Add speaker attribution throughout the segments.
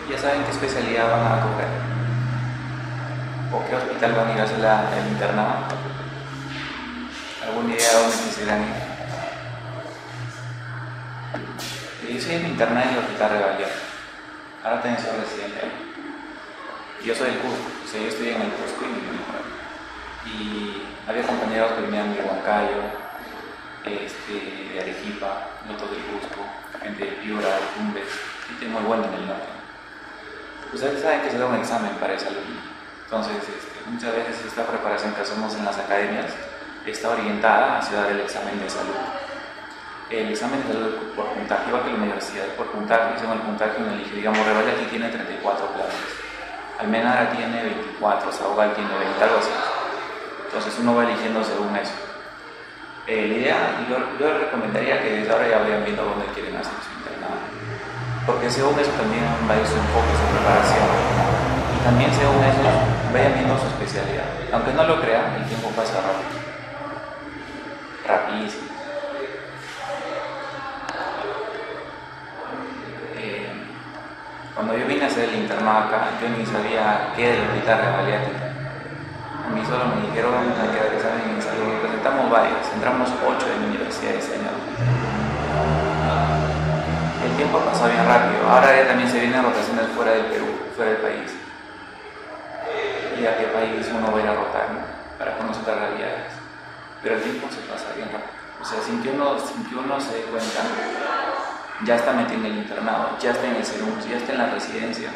Speaker 1: Ya saben qué especialidad van a coger o qué hospital van a ir a hacer el internado. ¿Alguna idea de dónde quisieran ir? Yo soy interné en el hospital Revalía. Ahora también soy residente ahí. Yo soy del Cusco, o sea, yo estoy en el Cusco y había compañeros que venían de Huancayo, de Arequipa, otros del Cusco, gente de Piura, de Tumbes, gente muy buena en el norte. Ustedes saben que se da un examen para ese alumno, entonces muchas veces esta preparación que hacemos en las academias está orientada hacia dar el examen de salud. El examen de salud por puntaje, igual que la universidad, por puntaje, según el puntaje uno elige, digamos, Revalía tiene 34 clases, Almenara tiene 24, Sahugal tiene 20, algo así. Entonces uno va eligiendo según eso. La idea, yo recomendaría que desde ahora ya vayan viendo dónde quieren hacer su internado, porque según eso también va a ir su enfoque, su preparación, y también según eso vayan viendo su especialidad. Aunque no lo crean, el tiempo pasa rápido, rapidísimo. Cuando yo vine a hacer el internado acá, yo ni sabía qué era el hospital Revalía. A mí solo me dijeron que el examen en salud, presentamos varios, entramos 8 en la universidad ese año. El tiempo pasó bien rápido, ahora ya también se vienen rotaciones fuera del Perú, fuera del país. ¿Y a qué país uno va a ir a rotar, ¿no? Para conocer las realidades? Pero el tiempo se pasa bien rápido. O sea, sin que uno se dé cuenta, ya está metido en el internado, ya está en el CERUM, ya está en la residencia.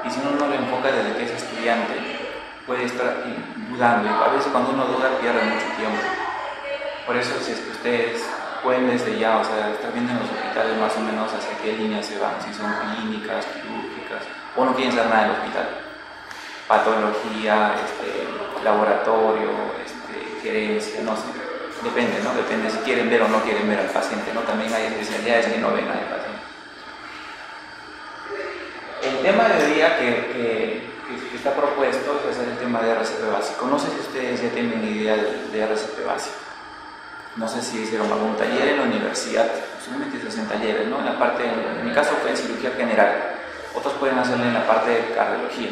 Speaker 1: Y si uno no lo enfoca desde que es estudiante, puede estar dudando. Y a veces cuando uno duda pierde mucho tiempo. Por eso si es que ustedes pueden desde ya, o sea, estar viendo en los hospitales más o menos hacia qué línea se van, si son clínicas, quirúrgicas, o no quieren saber nada del hospital. Patología, laboratorio, gerencia, no sé. Depende, ¿no? Depende si quieren ver o no quieren ver al paciente, ¿no? También hay especialidades que no ven al paciente. El tema de hoy día que está propuesto es el tema de RCP básico. No sé si ustedes ya tienen idea de RCP básico. No sé si hicieron algún taller en la universidad, usualmente se hacen talleres, ¿no? En la parte, en mi caso fue en cirugía general, otros pueden hacerlo en la parte de cardiología.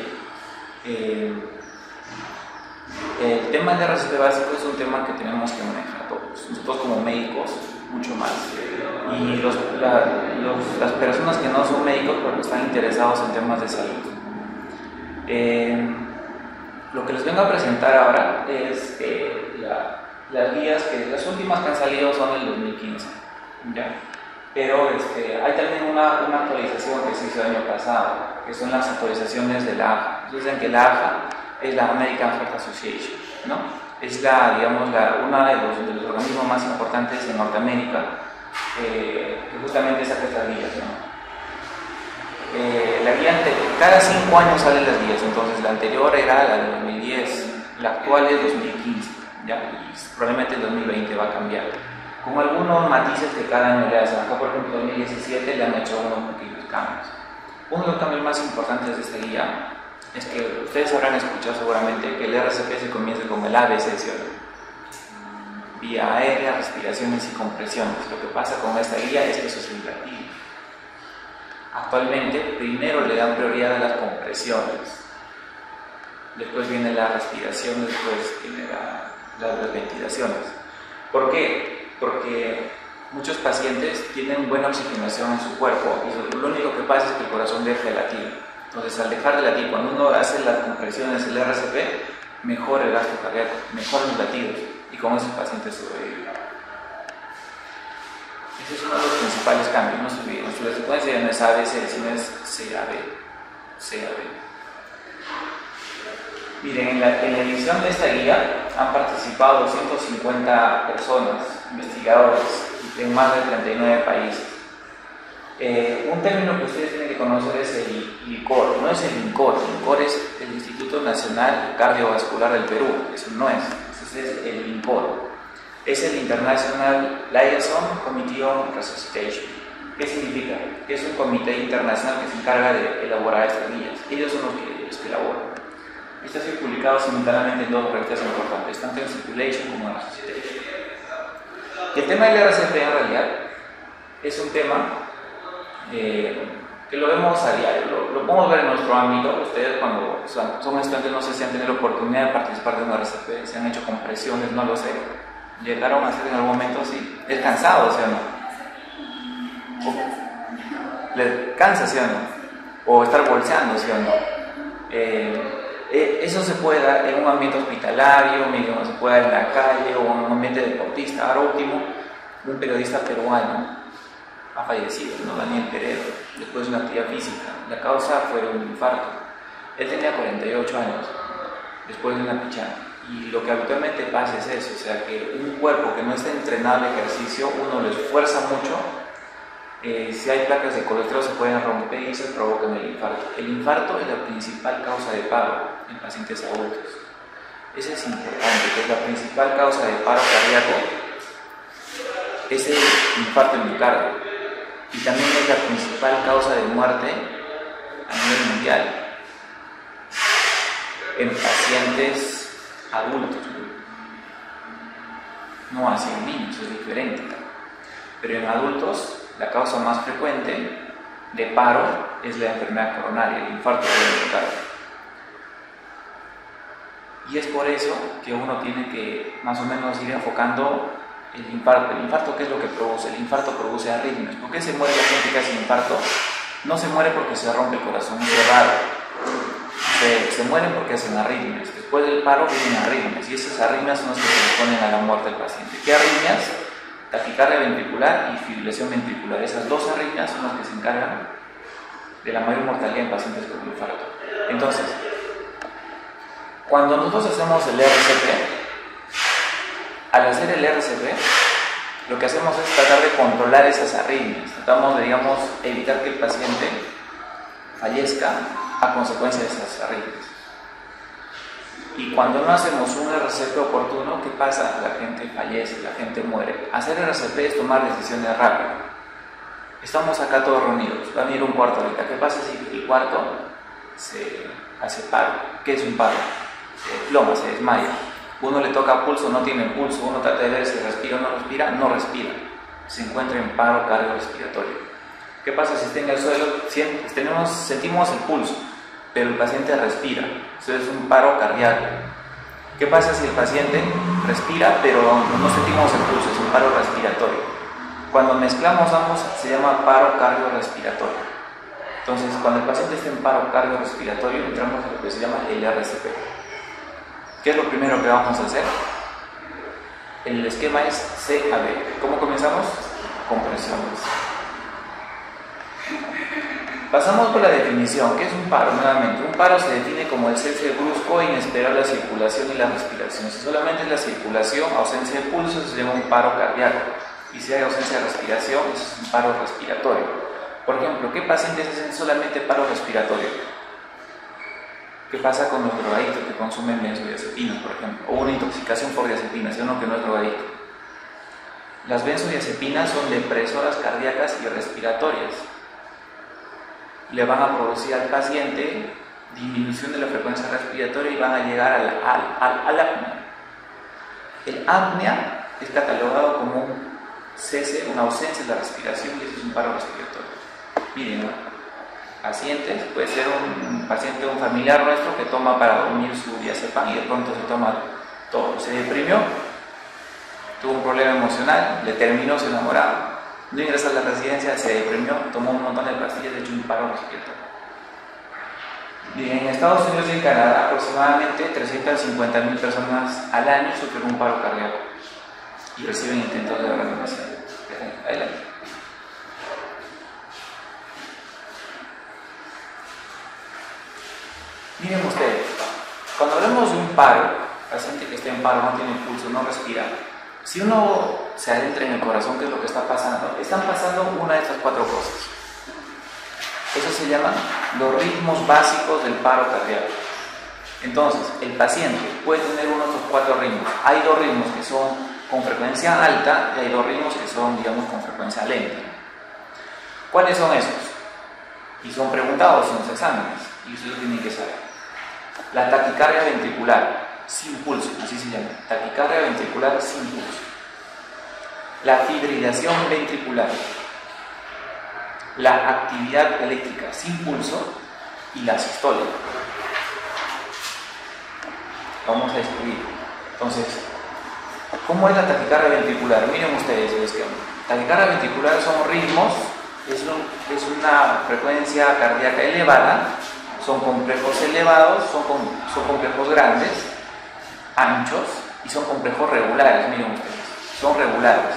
Speaker 1: El tema de RCP básico es un tema que tenemos que manejar todos, nosotros como médicos, mucho más. Y las personas que no son médicos porque están interesados en temas de salud. Lo que les vengo a presentar ahora es las guías, que las últimas que han salido son del 2015, ¿ya? Pero hay también una actualización que se hizo el año pasado, que son las actualizaciones de la AHA. Ustedes saben que la AHA es la American Heart Association, ¿no? Es una de los organismos más importantes en Norteamérica, que justamente saca estas guías, ¿no? La guía cada 5 años salen las guías, entonces la anterior era la de 2010, la actual es 2015, ¿ya? Y probablemente el 2020 va a cambiar, con algunos matices que cada año le hacen. Acá, por ejemplo, en 2017 le han hecho unos pequeños cambios. Uno de los cambios más importantes de esta guía es que ustedes habrán escuchado seguramente que el RCP se comienza con el ABC, ¿sí? Vía aérea, respiraciones y compresiones. Lo que pasa con esta guía es que eso es imperativo. Actualmente, primero le dan prioridad a las compresiones, después viene la respiración, después viene las ventilaciones. ¿Por qué? Porque muchos pacientes tienen buena oxigenación en su cuerpo y lo único que pasa es que el corazón deja de latir. Entonces, al dejar de latir, cuando uno hace las compresiones del RCP, mejora el gasto cardíaco, mejoran los latidos y con eso el paciente sobrevive. Ese es uno de los principales cambios, no se olviden. La secuencia ya no es ABC, sino es CAB. Miren, en la edición de esta guía han participado 250 personas, investigadores, en más de 39 países. Un término que ustedes tienen que conocer es el INCOR, no es el INCOR. El INCOR es el Instituto Nacional Cardiovascular del Perú, eso no es, ese es el INCOR. Es el International Liaison Committee on Resuscitation. ¿Qué significa? Que es un comité internacional que se encarga de elaborar estas guías. Ellos son los que elaboran. Esto ha sido publicado simultáneamente en dos revistas importantes, tanto en Circulation como en Resuscitation. Y el tema del RCP en realidad es un tema que lo vemos a diario, lo podemos ver en nuestro ámbito. Ustedes cuando son estudiantes, no sé si han tenido la oportunidad de participar de una RCP, se han hecho compresiones, no lo sé, llegaron a hacer en algún momento, sí, es cansado, ¿sí o no? ¿Les cansa, sí o no? O estar bolseando, ¿sí o no? Eso se puede dar en un ambiente hospitalario, se puede dar en la calle o en un ambiente deportista. Ahora último, un periodista peruano ha fallecido, ¿no? Daniel Peredo, después de una actividad física. La causa fue un infarto. Él tenía 48 años, después de una pichada. Y lo que habitualmente pasa es eso, o sea, que un cuerpo que no está entrenado al ejercicio, uno lo esfuerza mucho, si hay placas de colesterol se pueden romper y se provocan el infarto. El infarto es la principal causa de paro en pacientes adultos. Eso es importante, que es la principal causa de paro cardíaco, es el infarto en miocardio. Y también es la principal causa de muerte a nivel mundial en pacientes adultos, no así en niños, es diferente. Pero en adultos la causa más frecuente de paro es la enfermedad coronaria, el infarto del miocardio. Y es por eso que uno tiene que más o menos ir enfocando el infarto. ¿El infarto qué es lo que produce? El infarto produce arritmias. ¿Por qué se muere la gente que hace infarto? No se muere porque se rompe el corazón, eso es raro. Se mueren porque hacen arritmias. Después del paro vienen arritmias y esas arritmias son las que se ponen a la muerte del paciente. ¿Qué arritmias? Taquicardia ventricular y fibrilación ventricular. Esas dos arritmias son las que se encargan de la mayor mortalidad en pacientes con infarto. Entonces, cuando nosotros hacemos el RCP, al hacer el RCP, lo que hacemos es tratar de controlar esas arritmias. Tratamos de, evitar que el paciente fallezca a consecuencia de esas arritmias. Y cuando no hacemos un RCP oportuno, ¿qué pasa? La gente fallece, la gente muere. Hacer RCP es tomar decisiones rápidas. Estamos acá todos reunidos, va a venir un cuarto ahorita. ¿Qué pasa si el cuarto se hace paro? ¿Qué es un paro? Se desploma, se desmaya. Uno le toca pulso, no tiene pulso, uno trata de ver si respira o no respira, no respira. Se encuentra en paro cardiorrespiratorio. ¿Qué pasa si está en el suelo? Sentimos el pulso, pero el paciente respira. Eso es un paro cardíaco. ¿Qué pasa si el paciente respira, pero no sentimos el pulso? Es un paro respiratorio. Cuando mezclamos ambos, se llama paro cardiorrespiratorio. Entonces, cuando el paciente está en paro cardiorrespiratorio, entramos a lo que se llama el RCP. ¿Qué es lo primero que vamos a hacer? El esquema es CAB. ¿Cómo comenzamos? Compresiones. Pasamos por la definición. ¿Qué es un paro? Nuevamente, un paro se define como el cese brusco e inesperado de la circulación y la respiración. Si solamente es la circulación, ausencia de pulso, se llama un paro cardíaco. Y si hay ausencia de respiración, eso es un paro respiratorio. Por ejemplo, ¿qué pacientes hacen solamente paro respiratorio? ¿Qué pasa con los drogadictos que consumen benzodiazepinas, por ejemplo? O una intoxicación por diazepinas, si uno que no es drogadicto. Las benzodiazepinas son depresoras cardíacas y respiratorias. Le van a producir al paciente disminución de la frecuencia respiratoria y van a llegar al apnea. El apnea es catalogado como un cese, una ausencia de la respiración, y eso es un paro respiratorio. Miren, ¿no? Pacientes, puede ser un paciente, un familiar nuestro que toma para dormir su diazepam y de pronto se toma todo. Se deprimió, tuvo un problema emocional, le terminó su enamorado. No ingresó a la residencia, se deprimió, tomó un montón de pastillas, de hecho un paro respiratorio. Bien, en Estados Unidos y en Canadá aproximadamente 350.000 personas al año sufren un paro cardíaco y reciben intentos de reanimación. Adelante. Miren ustedes, cuando hablamos de un paro, paciente que está en paro, no tiene pulso, no respira, si uno se adentra en el corazón, ¿qué es lo que está pasando? Están pasando una de estas cuatro cosas. Eso se llama los ritmos básicos del paro cardíaco. Entonces, el paciente puede tener uno de estos cuatro ritmos. Hay dos ritmos que son con frecuencia alta y hay dos ritmos que son, digamos, con frecuencia lenta. ¿Cuáles son esos? Y son preguntados en los exámenes y ustedes tienen que saber. La taquicardia ventricular sin pulso, así se llama, taquicardia ventricular sin pulso. La fibrilación ventricular, la actividad eléctrica sin pulso y la sistolia. Vamos a escribir. Entonces, ¿cómo es la taquicardia ventricular? Miren ustedes el esquema. Taquicardia ventricular son ritmos, es una frecuencia cardíaca elevada, son complejos elevados, son complejos grandes, anchos, y son complejos regulares. Miren ustedes, son regulares.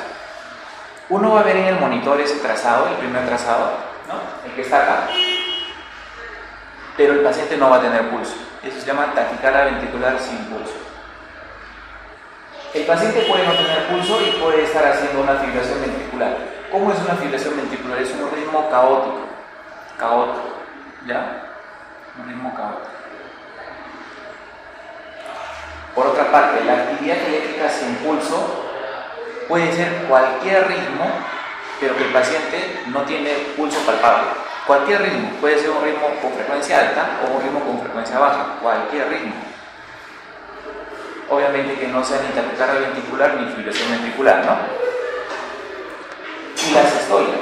Speaker 1: Uno va a ver en el monitor ese trazado, el primer trazado, ¿no? El que está acá, pero el paciente no va a tener pulso. Eso se llama taquicardia ventricular sin pulso. El paciente puede no tener pulso y puede estar haciendo una fibrilación ventricular. ¿Cómo es una fibrilación ventricular? Es un ritmo caótico, ¿ya? Un ritmo caótico. Por otra parte, la actividad eléctrica sin pulso puede ser cualquier ritmo, pero que el paciente no tiene pulso palpable. Cualquier ritmo, puede ser un ritmo con frecuencia alta o un ritmo con frecuencia baja, cualquier ritmo. Obviamente que no sea ni taquicardia ventricular ni fibrilación ventricular, ¿no? Y la sistolia.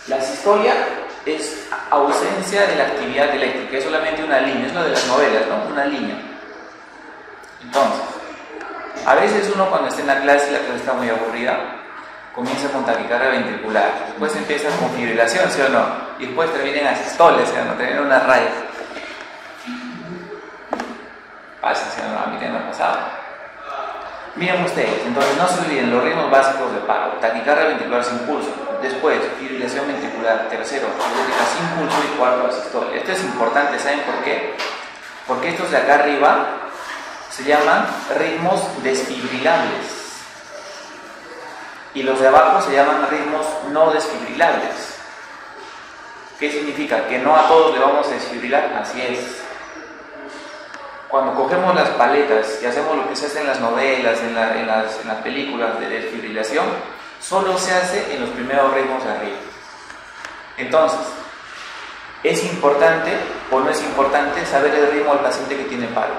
Speaker 1: La sistolia es ausencia de la actividad eléctrica, es solamente una línea, es lo de las novelas, ¿no? Una línea. Entonces, a veces uno cuando está en la clase está muy aburrida, comienza con taquicardia ventricular, después empieza con fibrilación, ¿sí o no? Y después termina en asistolia, ¿sí o no? Termina en una raya. Pasa, ¿sí o no? A mí me ha pasado. Miren ustedes, entonces no se olviden los ritmos básicos de paro: taquicardia ventricular sin pulso, después fibrilación ventricular, tercero, fibrilación sin pulso y cuarto, asistolia. Esto es importante, ¿saben por qué? Porque estos de acá arriba se llaman ritmos desfibrilables y los de abajo se llaman ritmos no desfibrilables. ¿Qué significa? Que no a todos le vamos a desfibrilar. Así es. Cuando cogemos las paletas y hacemos lo que se hace en las novelas, en las películas de desfibrilación, solo se hace en los primeros ritmos de arriba. Entonces, ¿es importante o no es importante saber el ritmo del paciente que tiene paro?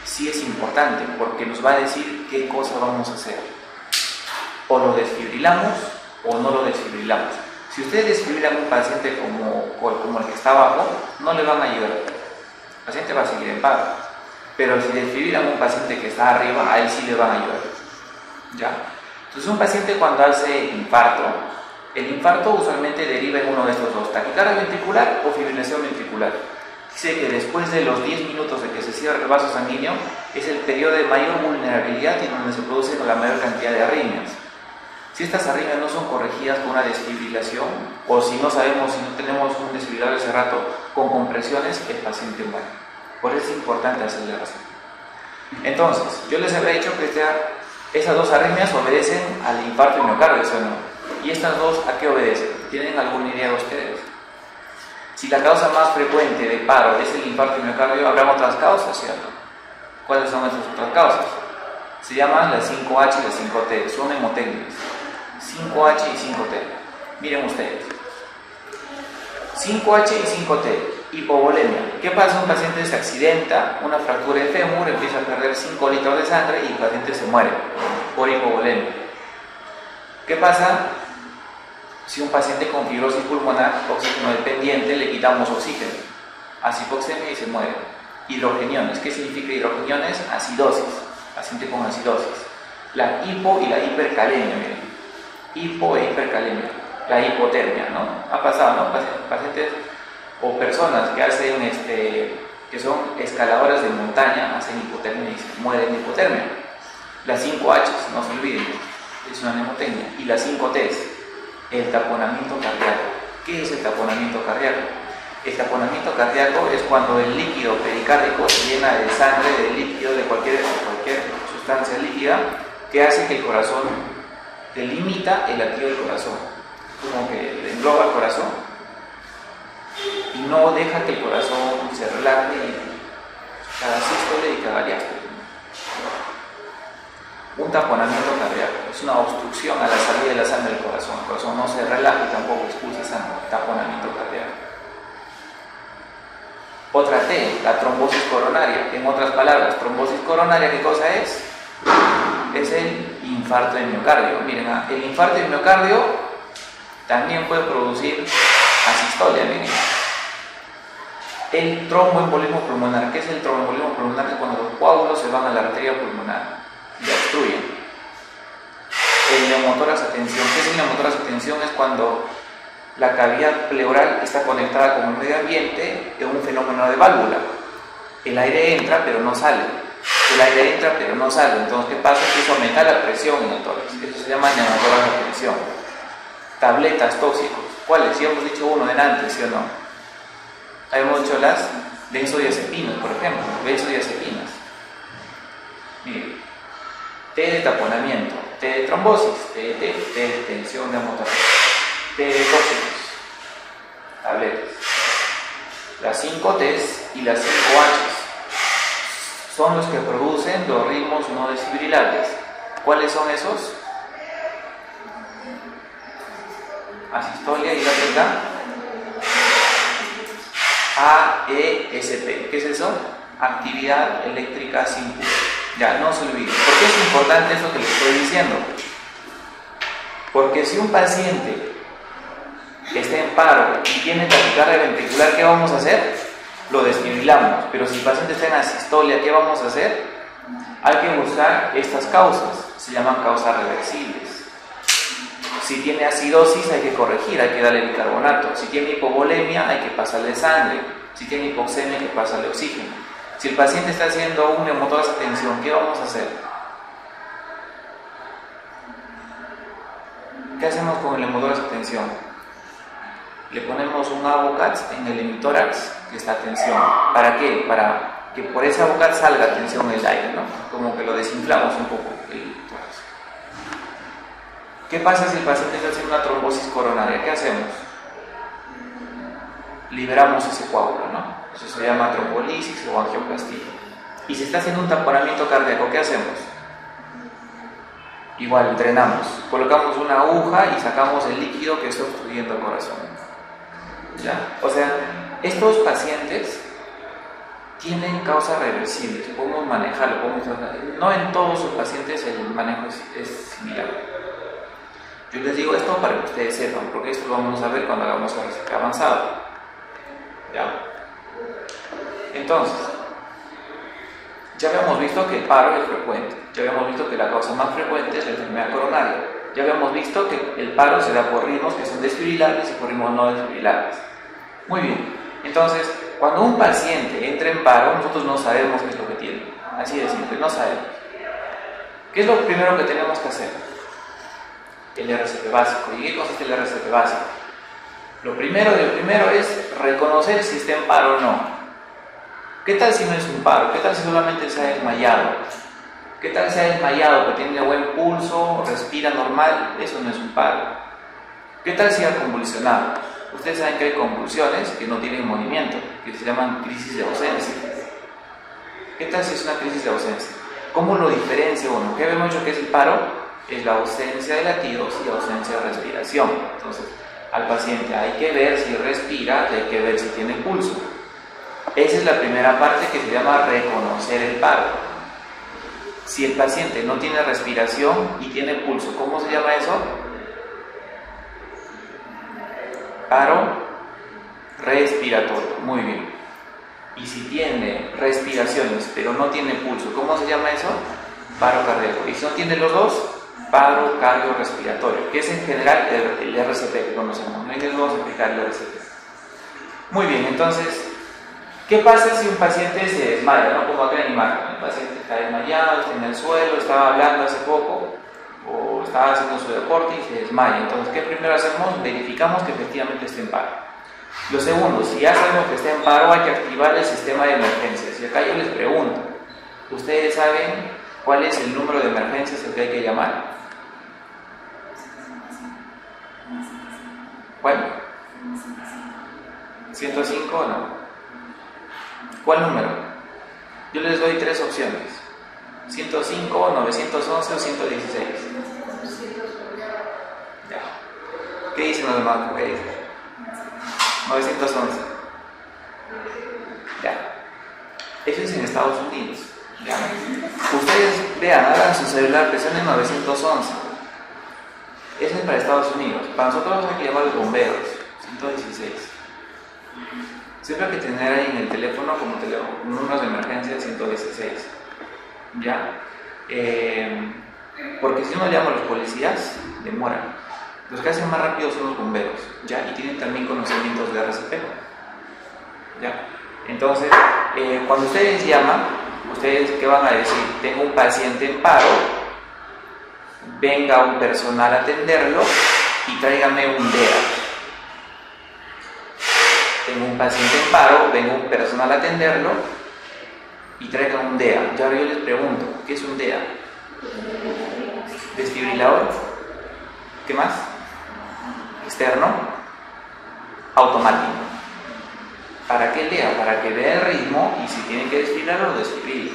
Speaker 1: Sí es importante, porque nos va a decir qué cosa vamos a hacer. O lo desfibrilamos o no lo desfibrilamos. Si ustedes desfibrilan un paciente como el que está abajo, no le van a ayudar. El paciente va a seguir en paro. Pero si desfibrilan un paciente que está arriba, a él sí le van a ayudar. ¿Ya? Entonces, un paciente cuando hace infarto, el infarto usualmente deriva en uno de estos dos: taquicardia ventricular o fibrilación ventricular. Dice que después de los 10 minutos de que se cierra el vaso sanguíneo es el periodo de mayor vulnerabilidad y donde se produce la mayor cantidad de arritmias. Si estas arritmias no son corregidas con una desfibrilación, o si no sabemos, si no tenemos un desfibrilador ese rato con compresiones, el paciente muere. Por eso es importante hacerle razón. Entonces, yo les había dicho que esas dos arritmias obedecen al infarto de miocardio, ¿sí o no? ¿Y estas dos a qué obedecen? ¿Tienen alguna idea ustedes? Si la causa más frecuente de paro es el infarto de miocardio, ¿habrá otras causas, cierto? ¿Cuáles son esas otras causas? Se llaman las 5H y las 5T, son hemotecnias. 5H y 5T. Miren ustedes. 5H y 5T, hipovolemia. ¿Qué pasa? Un paciente se accidenta, una fractura de fémur, empieza a perder 5 litros de sangre y el paciente se muere por hipovolemia. ¿Qué pasa? Si un paciente con fibrosis pulmonar, oxígeno dependiente, le quitamos oxígeno, hace hipoxemia y se muere. Hidrogeniones. ¿Qué significa hidrogeniones? Acidosis. Paciente con acidosis. La hipo y la hipercalemia, miren. Hipo e hipercalemia. La hipotermia, ¿no? Ha pasado, ¿no? Pacientes o personas que hacen que son escaladoras de montaña, hacen hipotermia y se mueren de hipotermia. Las 5H, no se olviden, es una hemotecnia. Y las 5T, el taponamiento cardíaco. ¿Qué es el taponamiento cardíaco? El taponamiento cardíaco es cuando el líquido pericárdico se llena de sangre, de líquido, de cualquier sustancia líquida, que hace que el corazón delimita el latido del corazón, como que le engloba el corazón y no deja que el corazón se relaje y cada sístole y cada diástole. Un taponamiento cardíaco es una obstrucción a la salida de la sangre del corazón. El corazón no se relaja y tampoco expulsa sangre. Taponamiento cardíaco. Otra T, la trombosis coronaria. En otras palabras, trombosis coronaria, ¿qué cosa es? Es el infarto de miocardio. Miren, el infarto de miocardio también puede producir asistolia. Miren. El tromboembolismo pulmonar. ¿Qué es el tromboembolismo pulmonar? Es cuando los coágulos se van a la arteria pulmonar y la obstruyen. El neumotórax a tensión. ¿Qué es el neumotórax a tensión? Es cuando la cavidad pleural está conectada con el medio ambiente en un fenómeno de válvula. El aire entra pero no sale. El aire entra pero no sale. Entonces, ¿qué pasa? Que eso aumenta la presión en el tórax. Eso se llama neumotórax a tensión. Tabletas tóxicos. ¿Cuáles? Ya hemos dicho uno delante, ¿sí o no? Hemos dicho las benzodiazepinas, por ejemplo. Benzodiazepinas. Miren. T de taponamiento, T de trombosis, T de tensión neumotórax, T de tóxicos, tabletas. Las 5 T's y las 5 H's son los que producen los ritmos no desfibrilables. ¿Cuáles son esos? Asistolia y la letra AESP. ¿Qué es eso? Actividad eléctrica sin pulso. Ya, no se olviden. ¿Por qué es importante esto que les estoy diciendo? Porque si un paciente está en paro y tiene taquicardia ventricular, ¿qué vamos a hacer? Lo desfibrilamos. Pero si el paciente está en asistolia, ¿qué vamos a hacer? Hay que buscar estas causas. Se llaman causas reversibles. Si tiene acidosis, hay que corregir, hay que darle bicarbonato. Si tiene hipovolemia, hay que pasarle sangre. Si tiene hipoxemia, hay que pasarle oxígeno. Si el paciente está haciendo un neumotórax a tensión, ¿qué vamos a hacer? ¿Qué hacemos con el neumotórax a tensión? Le ponemos un Avocat en el hemitórax que está a tensión. ¿Para qué? Para que por ese Avocat salga a tensión el aire, ¿no? Como que lo desinflamos un poco el tórax. ¿Qué pasa si el paciente está haciendo una trombosis coronaria? ¿Qué hacemos? Liberamos ese coágulo, ¿no? Eso se llama trombolisis o angioplastia. Y si está haciendo un taponamiento cardíaco, ¿qué hacemos? Igual, drenamos. Colocamos una aguja y sacamos el líquido que está obstruyendo el corazón. ¿Ya? O sea, estos pacientes tienen causas reversibles. Podemos manejarlo, no en todos los pacientes el manejo es similar. Yo les digo esto para que ustedes sepan, porque esto lo vamos a ver cuando hagamos el RCP avanzado. ¿Ya? Entonces, ya habíamos visto que el paro es frecuente, ya habíamos visto que la causa más frecuente es la enfermedad coronaria, ya habíamos visto que el paro se da por ritmos que son desfibrilables y por ritmos no desfibrilables. Muy bien, entonces, cuando un paciente entra en paro, nosotros no sabemos qué es lo que tiene, así de simple, no sabemos. ¿Qué es lo primero que tenemos que hacer? El RCP básico. ¿Y qué consiste el RCP básico? Lo primero es reconocer si está en paro o no. ¿Qué tal si no es un paro? ¿Qué tal si solamente se ha desmayado? ¿Qué tal si se ha desmayado pero tiene buen pulso, respira normal? Eso no es un paro. ¿Qué tal si ha convulsionado? Ustedes saben que hay convulsiones que no tienen movimiento, que se llaman crisis de ausencia. ¿Qué tal si es una crisis de ausencia? ¿Cómo lo diferencia uno? ¿Qué vemos yo que es el paro? Es la ausencia de latidos y ausencia de respiración. Entonces, al paciente hay que ver si respira y hay que ver si tiene pulso. Esa es la primera parte que se llama reconocer el paro. Si el paciente no tiene respiración y tiene pulso, ¿cómo se llama eso? Paro respiratorio. Muy bien. Y si tiene respiraciones pero no tiene pulso, ¿cómo se llama eso? Paro cardíaco. Y si no tiene los dos, paro cardiorrespiratorio, que es en general el RCP que conocemos. No hay que vamos a explicar el RCP. Muy bien, entonces, ¿qué pasa si un paciente se desmaya? ¿No? Como acá en la imagen, el paciente está desmayado, está en el suelo, estaba hablando hace poco o estaba haciendo su deporte y se desmaya. Entonces, ¿qué primero hacemos? Verificamos que efectivamente esté en paro. Lo segundo, si ya sabemos que está en paro, hay que activar el sistema de emergencias. Y acá yo les pregunto, ¿ustedes saben cuál es el número de emergencias al que hay que llamar? ¿Cuál? ¿105 o no? ¿Cuál número? Yo les doy tres opciones: 105, 911 o 116. Ya. ¿Qué dicen los demás? ¿Qué dicen? 911. Ya. Eso es en Estados Unidos. Ya. Ustedes vean, hagan su celular, presionen 911. Ese es para Estados Unidos. Para nosotros hay que llamar a los bomberos, 116. Siempre hay que tener ahí en el teléfono como números de emergencia 116. ¿Ya? Porque si uno llama a los policías, demoran. Los que hacen más rápido son los bomberos, ¿ya? Y tienen también conocimientos de RCP, ¿ya? Entonces, cuando ustedes llaman, ¿ustedes qué van a decir? Tengo un paciente en paro, venga un personal a atenderlo y tráigame un DEA. Tengo un paciente en paro, venga un personal a atenderlo y traigan un DEA. Y ahora yo les pregunto, ¿qué es un DEA? Desfibrilador. ¿Qué más? Externo, automático. ¿Para qué DEA? Para que vea el ritmo y si tiene que desfibrilar, lo desfibrila.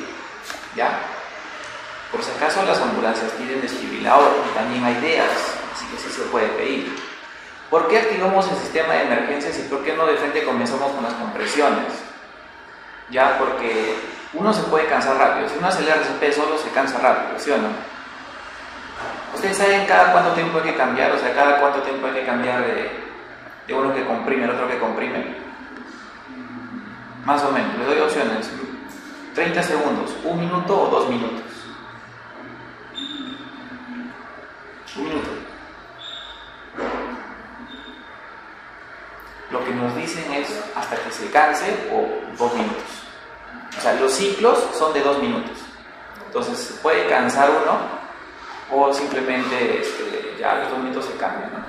Speaker 1: ¿Ya? Por si acaso las ambulancias piden desfibrilador y también hay DEAs, así que sí se puede pedir. ¿Por qué activamos el sistema de emergencias y por qué no de frente comenzamos con las compresiones? Ya, porque uno se puede cansar rápido. Si uno hace el RCP solo, se cansa rápido, ¿sí o no? Ustedes saben cada cuánto tiempo hay que cambiar, o sea, cada cuánto tiempo hay que cambiar de uno que comprime al otro que comprime. Más o menos, les doy opciones. 30 segundos, 1 minuto o 2 minutos. 1 minuto. Lo que nos dicen es hasta que se canse o 2 minutos. O sea, los ciclos son de 2 minutos. Entonces, se puede cansar uno o simplemente ya los 2 minutos se cambian, ¿no?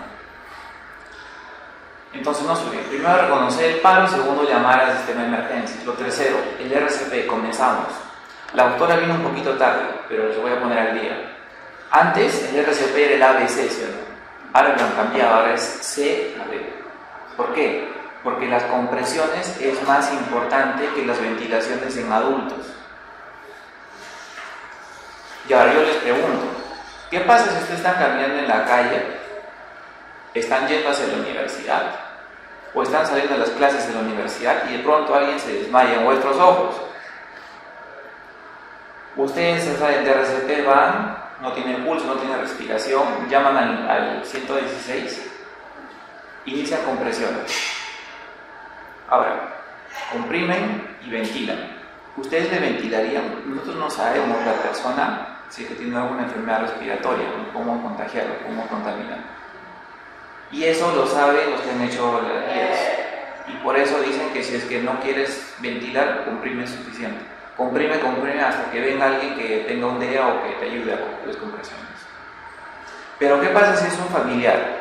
Speaker 1: Entonces no sube. Primero reconocer el paro, segundo llamar al sistema de emergencias. Lo tercero, el RCP, comenzamos. La autora vino un poquito tarde, pero les voy a poner al día. Antes el RCP era el ABC, ¿sí o no? Ahora lo han cambiado, ahora es CAB. ¿Por qué? Porque las compresiones es más importante que las ventilaciones en adultos. Y ahora yo les pregunto, ¿qué pasa si ustedes están caminando en la calle, están yendo hacia la universidad o están saliendo de las clases de la universidad y de pronto alguien se desmaya en vuestros ojos? Ustedes se salen de RCP, van, no tienen pulso, no tienen respiración, llaman al 116, inician compresiones. Ahora, comprimen y ventilan. ¿Ustedes le ventilarían? Nosotros no sabemos la persona si es que tiene alguna enfermedad respiratoria, cómo contagiarlo, cómo contaminar. Y eso lo saben los que han hecho las guías. Y por eso dicen que si es que no quieres ventilar, comprime suficiente. Comprime hasta que venga alguien que tenga un DEA o que te ayude a las compresiones. Pero ¿qué pasa si es un familiar?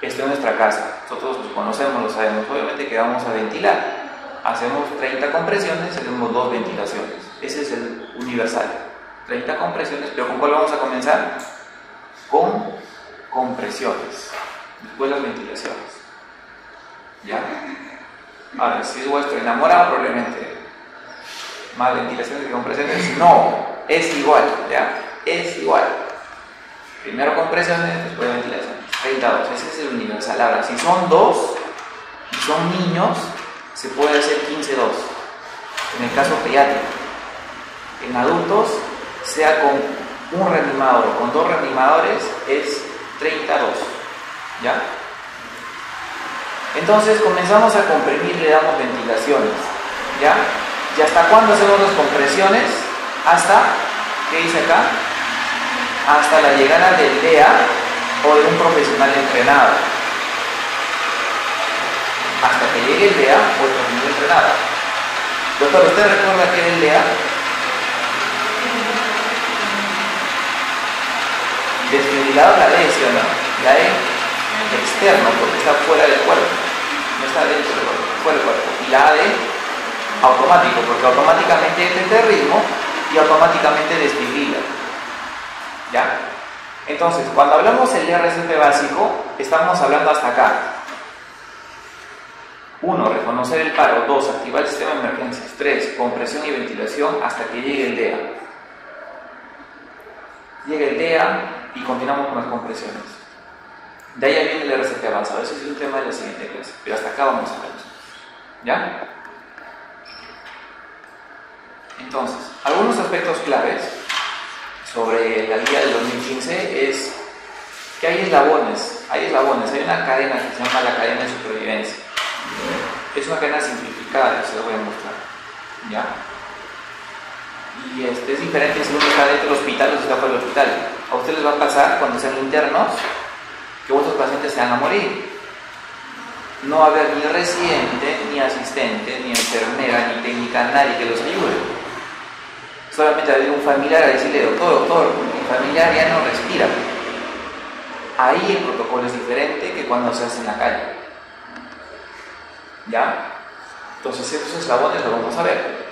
Speaker 1: Está en nuestra casa, nosotros los conocemos, lo sabemos, obviamente que vamos a ventilar. Hacemos 30 compresiones, hacemos 2 ventilaciones. Ese es el universal. 30 compresiones, pero ¿con cuál vamos a comenzar? Con compresiones, después las ventilaciones. ¿Ya? Ahora, si es vuestro enamorado, probablemente más ventilaciones que compresiones. No, es igual, ¿ya? Es igual. Primero compresiones, después ventilaciones. 32, ese es el universal. Ahora, si son 2 y son niños, se puede hacer 15-2. En el caso pediátrico. En adultos, sea con un reanimador o con 2 reanimadores, es 32. ¿Ya? Entonces comenzamos a comprimir, le damos ventilaciones. ¿Ya? ¿Y hasta cuándo hacemos las compresiones? Hasta, ¿qué dice acá? Hasta la llegada del DEA o de un profesional entrenado. Hasta que llegue el DEA o el profesional entrenado. Doctor, ¿usted recuerda qué era el DEA? Desfibrilador, la D, ¿sí o no? La E externo, porque está fuera del cuerpo, no está dentro del cuerpo, fuera del cuerpo. Y la A de automático, porque automáticamente detecta el ritmo y automáticamente desfibrila. ¿Ya? Entonces, cuando hablamos del RCP básico, estamos hablando hasta acá. 1. Reconocer el paro. 2. Activar el sistema de emergencias. 3. Compresión y ventilación hasta que llegue el DEA. Llega el DEA y continuamos con las compresiones. De ahí viene el RCP avanzado. Ese es un tema de la siguiente clase, pero hasta acá vamos a ver. ¿Ya? Entonces, algunos aspectos claves sobre la guía del 2015 es que hay eslabones, hay una cadena que se llama la cadena de supervivencia. Es una cadena simplificada, que se lo voy a mostrar, ¿ya? Y es diferente si uno está dentro del hospital o si está fuera del hospital. A ustedes les va a pasar cuando sean internos que vuestros pacientes se van a morir. No va a haber ni residente, ni asistente, ni enfermera, ni técnica, nadie que los ayude. Solamente va a haber un familiar a decirle, doctor, mi familiar ya no respira. Ahí el protocolo es diferente que cuando se hace en la calle. ¿Ya? Entonces esos eslabones los vamos a ver.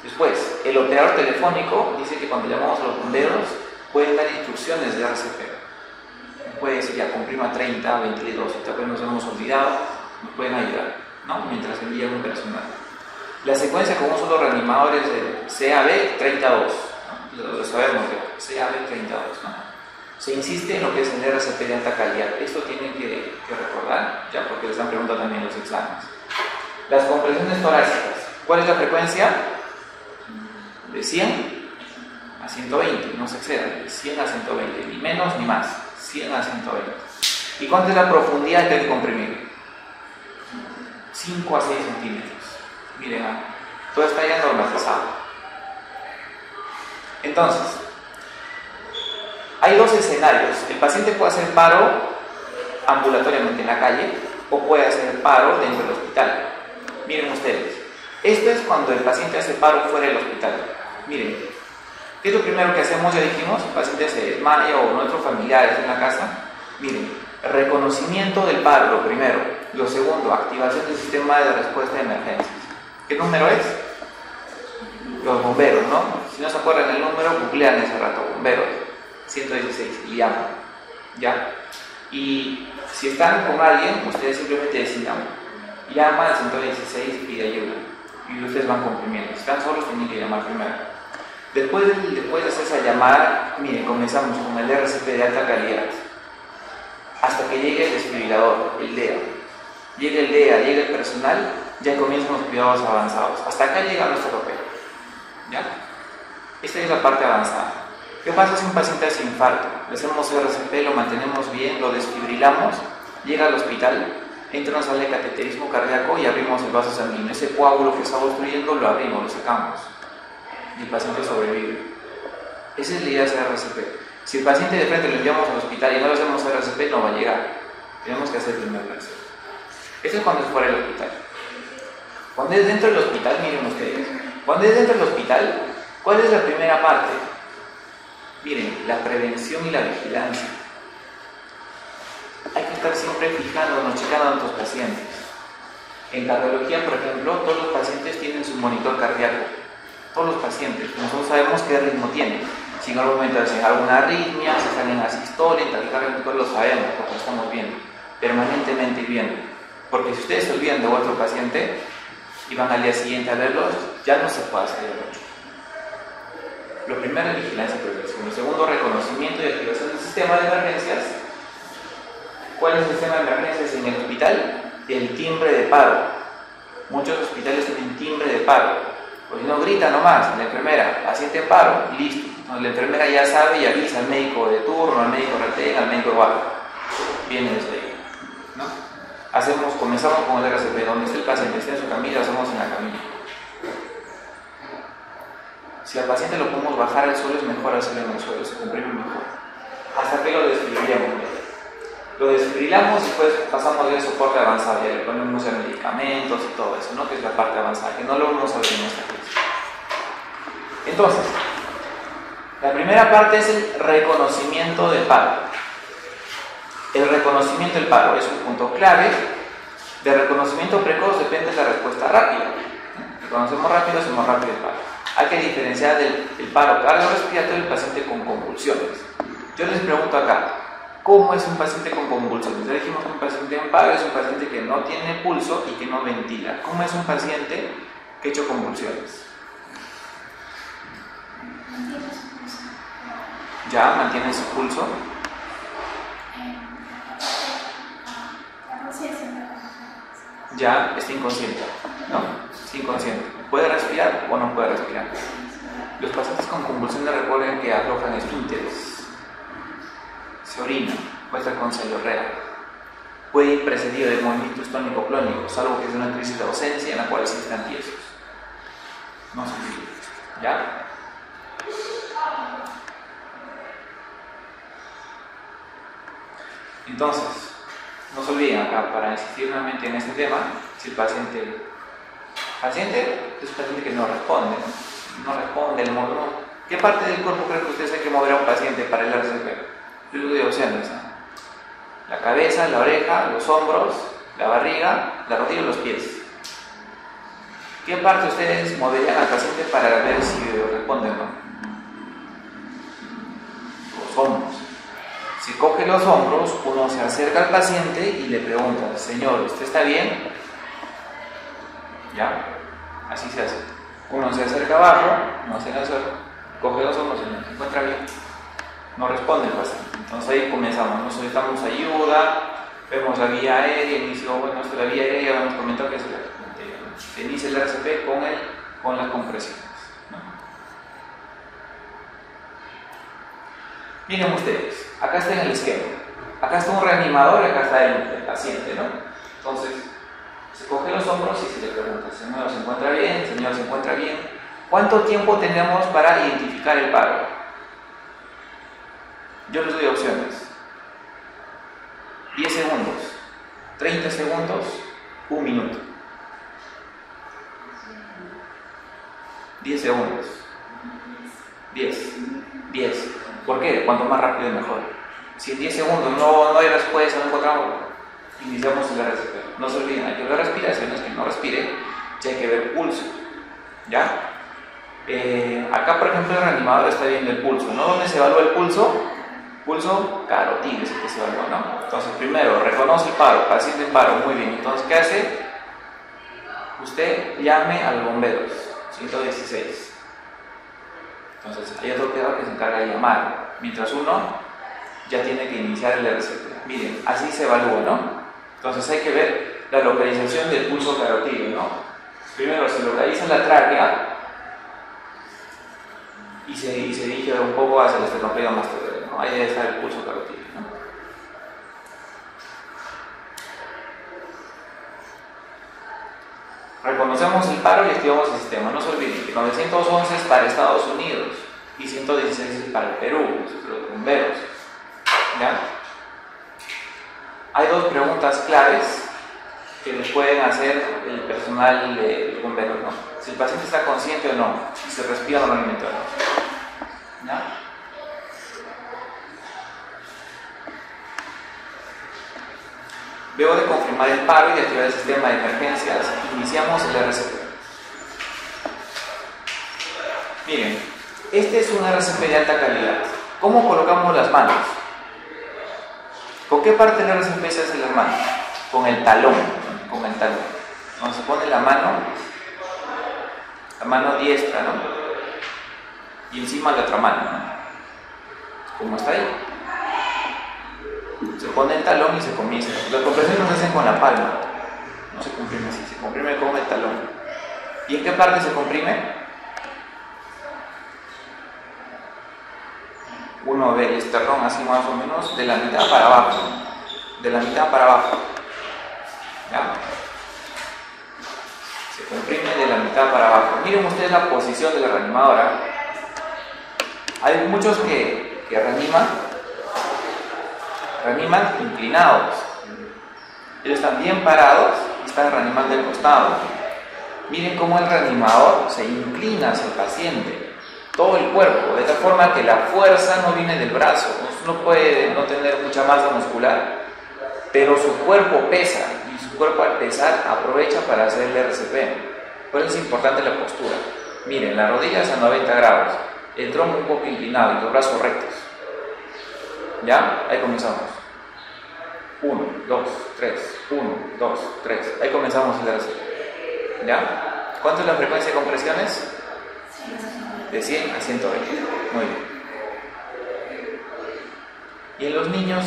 Speaker 1: Después, el operador telefónico dice que cuando llamamos a los bomberos pueden dar instrucciones de RCP. Puede decir, ya comprima 30, 22, si tal vez nos hemos olvidado, nos pueden ayudar, ¿no? Mientras envían un personal. La secuencia con uso de los reanimadores de CAB 32, ¿no? Lo sabemos ya, CAB 32, ¿no? Se insiste en lo que es el RCP de alta calidad. Esto tienen que recordar, ya porque les han preguntado también los exámenes. Las compresiones torácicas. ¿Cuál es la frecuencia? De 100 a 120, no se excedan, de 100 a 120, ni menos ni más, 100 a 120. ¿Y cuánta es la profundidad que hay que comprimir? 5 a 6 centímetros. Miren, todo está ya normatizado. Entonces, hay dos escenarios. El paciente puede hacer paro ambulatoriamente en la calle o puede hacer paro dentro del hospital. Miren ustedes, esto es cuando el paciente hace paro fuera del hospital. Miren, ¿qué es lo primero que hacemos? Ya dijimos, el paciente se desmaya o nuestros familiares en la casa. Miren, reconocimiento del paro, lo primero. Lo segundo, activación del sistema de respuesta de emergencias. ¿Qué número es? Los bomberos, ¿no? Si no se acuerdan el número, googlean ese rato, bomberos, 116, y llaman, ¿ya? Y si están con alguien, ustedes simplemente deciden, llama al 116 y pide ayuda. Y ustedes van comprimiendo. Si están solos, tienen que llamar primero. Después de hacer esa llamada, miren, comenzamos con el RCP de alta calidad. Hasta que llegue el desfibrilador, el DEA. Llega el DEA, llega el personal, ya comienzan los cuidados avanzados. Hasta acá llega nuestro papel. ¿Ya? Esta es la parte avanzada. ¿Qué pasa si un paciente hace infarto? Le hacemos RCP, lo mantenemos bien, lo desfibrilamos, llega al hospital, entra una sala de cateterismo cardíaco y abrimos el vaso sanguíneo. Ese coágulo que está obstruyendo lo abrimos, lo sacamos. Y el paciente sobrevive. Esa es la idea de hacer RCP. Si el paciente de frente lo enviamos al hospital y no le hacemos RCP, no va a llegar. Tenemos que hacer el primer RCP. Esto es cuando es fuera del hospital. Cuando es dentro del hospital, miren ustedes. Cuando es dentro del hospital, ¿cuál es la primera parte? Miren, la prevención y la vigilancia. Hay que estar siempre fijándonos, checando a nuestros pacientes. En cardiología, por ejemplo, todos los pacientes tienen su monitor cardíaco. Todos los pacientes. Nosotros sabemos qué ritmo tienen. Si en algún momento hacen alguna arritmia, si están en asistolia, en taquicardia, lo sabemos porque lo estamos viendo. Permanentemente viendo. Porque si ustedes se olvidan de otro paciente y van al día siguiente a verlos, ya no se puede hacer mucho. Lo primero es vigilancia y prevención. Lo segundo, reconocimiento y activación del sistema de emergencias. ¿Cuál es el sistema de emergencias en el hospital? El timbre de paro. Muchos hospitales tienen timbre de paro. Pues no grita nomás, la enfermera, paciente en paro, y listo. No, la enfermera ya sabe y avisa al médico de turno, al médico retén, al médico de guardia. Viene desde ahí, ¿no? Comenzamos con el RCP, donde está el paciente, está en su camilla, lo hacemos en la camilla. Si al paciente lo podemos bajar al suelo, es mejor hacerlo en el suelo, se comprime mejor. Hasta que lo desfibrilamos. Lo desfibrilamos y después pasamos de soporte avanzado, ya le ponemos ya medicamentos y todo eso, ¿no? Que es la parte avanzada, que no lo vamos a ver en esta clase. Entonces, la primera parte es el reconocimiento del paro. El reconocimiento del paro es un punto clave. De reconocimiento precoz depende de la respuesta rápida. Reconocemos rápido, hacemos rápido el paro. Hay que diferenciar del paro cardiorrespiratorio del paciente con convulsiones. Yo les pregunto acá, ¿cómo es un paciente con convulsiones? Ya dijimos que un paciente en paro es un paciente que no tiene pulso y que no ventila. ¿Cómo es un paciente que ha hecho convulsiones? ¿Ya mantiene su pulso? Ya está inconsciente, ¿no? Está inconsciente. ¿Puede respirar o no puede respirar? Los pacientes con convulsiones recuerden que aflojan esfínteres. se orina, puede estar con celiorrea, puede ir precedido de movimientos tónico-clónicos, salvo que es una crisis de ausencia en la cual sí están tiesos. No se olviden, ¿ya? Entonces, no se olviden acá, para insistir nuevamente en este tema, si el paciente es un paciente que no responde, el módulo. ¿Qué parte del cuerpo cree que ustedes hay que mover a un paciente para el RCP? Yo les doy opciones, ¿no? La cabeza, la oreja, los hombros, la barriga, la rodilla y los pies. ¿Qué parte ustedes moverían al paciente para ver si responde o no? Los hombros. Si coge los hombros, uno se acerca al paciente y le pregunta: señor, ¿usted está bien? ¿Ya? Así se hace. Uno se acerca abajo, no se acerca, coge los hombros y se encuentra bien. No responde el paciente. Entonces ahí comenzamos. Nos solicitamos ayuda, vemos la vía aérea, la vía aérea nos comentó que se inicia el RCP con las compresiones, ¿no? Miren ustedes, acá está en el esquema. Acá está un reanimador y acá está el paciente, ¿no? Entonces, se coge los hombros y se le pregunta: señor, ¿se encuentra bien? Señor, ¿se encuentra bien? ¿Cuánto tiempo tenemos para identificar el paro? Yo les doy opciones: 10 segundos, 30 segundos, 1 minuto. 10 segundos. 10. ¿Por qué? Cuanto más rápido mejor. Si en 10 segundos no hay respuesta, no encontramos, iniciamos el RCP. No se olviden, hay que ver respiraciones, que no respire, ya hay que ver pulso. ¿Ya? Acá, por ejemplo, el reanimador está viendo el pulso, ¿no? ¿Dónde se evalúa el pulso? Pulso carotídeo es el que se evalúa, ¿no? Entonces, primero, reconoce el paro, paciente en paro, muy bien. Entonces, ¿qué hace? Usted llame a los bomberos, 116. Entonces, hay otro operador que se encarga de llamar, mientras uno ya tiene que iniciar el RCP. Miren, así se evalúa, ¿no? Entonces, hay que ver la localización del pulso carotídeo, ¿no? Primero se localiza la tráquea y se dirige un poco hacia el esternocleido masturbario, ¿no? Ahí debe estar el pulso carotídeo, ¿no? Reconocemos el paro y activamos el sistema. No se olviden que 911 es para Estados Unidos y 116 es para el Perú, los bomberos. ¿Ya? Hay dos preguntas claves que les pueden hacer el personal de los bomberos, ¿no? Si el paciente está consciente o no, si se respira normalmente o no. ¿Ya? Luego de confirmar el paro y de activar el sistema de emergencias, iniciamos el RCP. Miren, este es un RCP de alta calidad. ¿Cómo colocamos las manos? ¿Con qué parte del RCP se hacen las manos? Con el talón. Cuando se pone la mano diestra, ¿no? Y encima la otra mano, ¿no? ¿Cómo está ahí? Se pone el talón y se comienza. Las compresiones no se hacen con la palma, no se comprime así, se comprime con el talón. ¿Y en qué parte se comprime? Uno ve el esternón así más o menos de la mitad para abajo. ¿Ya? Se comprime de la mitad para abajo. Miren ustedes la posición de la reanimadora. Hay muchos que reaniman inclinados. Ellos están bien parados y están reanimando de costado. Miren cómo el reanimador se inclina hacia el paciente, todo el cuerpo, de tal forma que la fuerza no viene del brazo. Uno puede no tener mucha masa muscular, pero su cuerpo pesa, y su cuerpo al pesar aprovecha para hacer el RCP. Por eso es importante la postura. Miren, las rodillas a 90 grados, el tronco un poco inclinado y los brazos rectos. ¿Ya? Ahí comenzamos. 1, 2, 3, 1, 2, 3. Ahí comenzamos el RCP. ¿Ya? ¿Cuánto es la frecuencia de compresiones? De 100 a 120. Muy bien. ¿Y en los niños?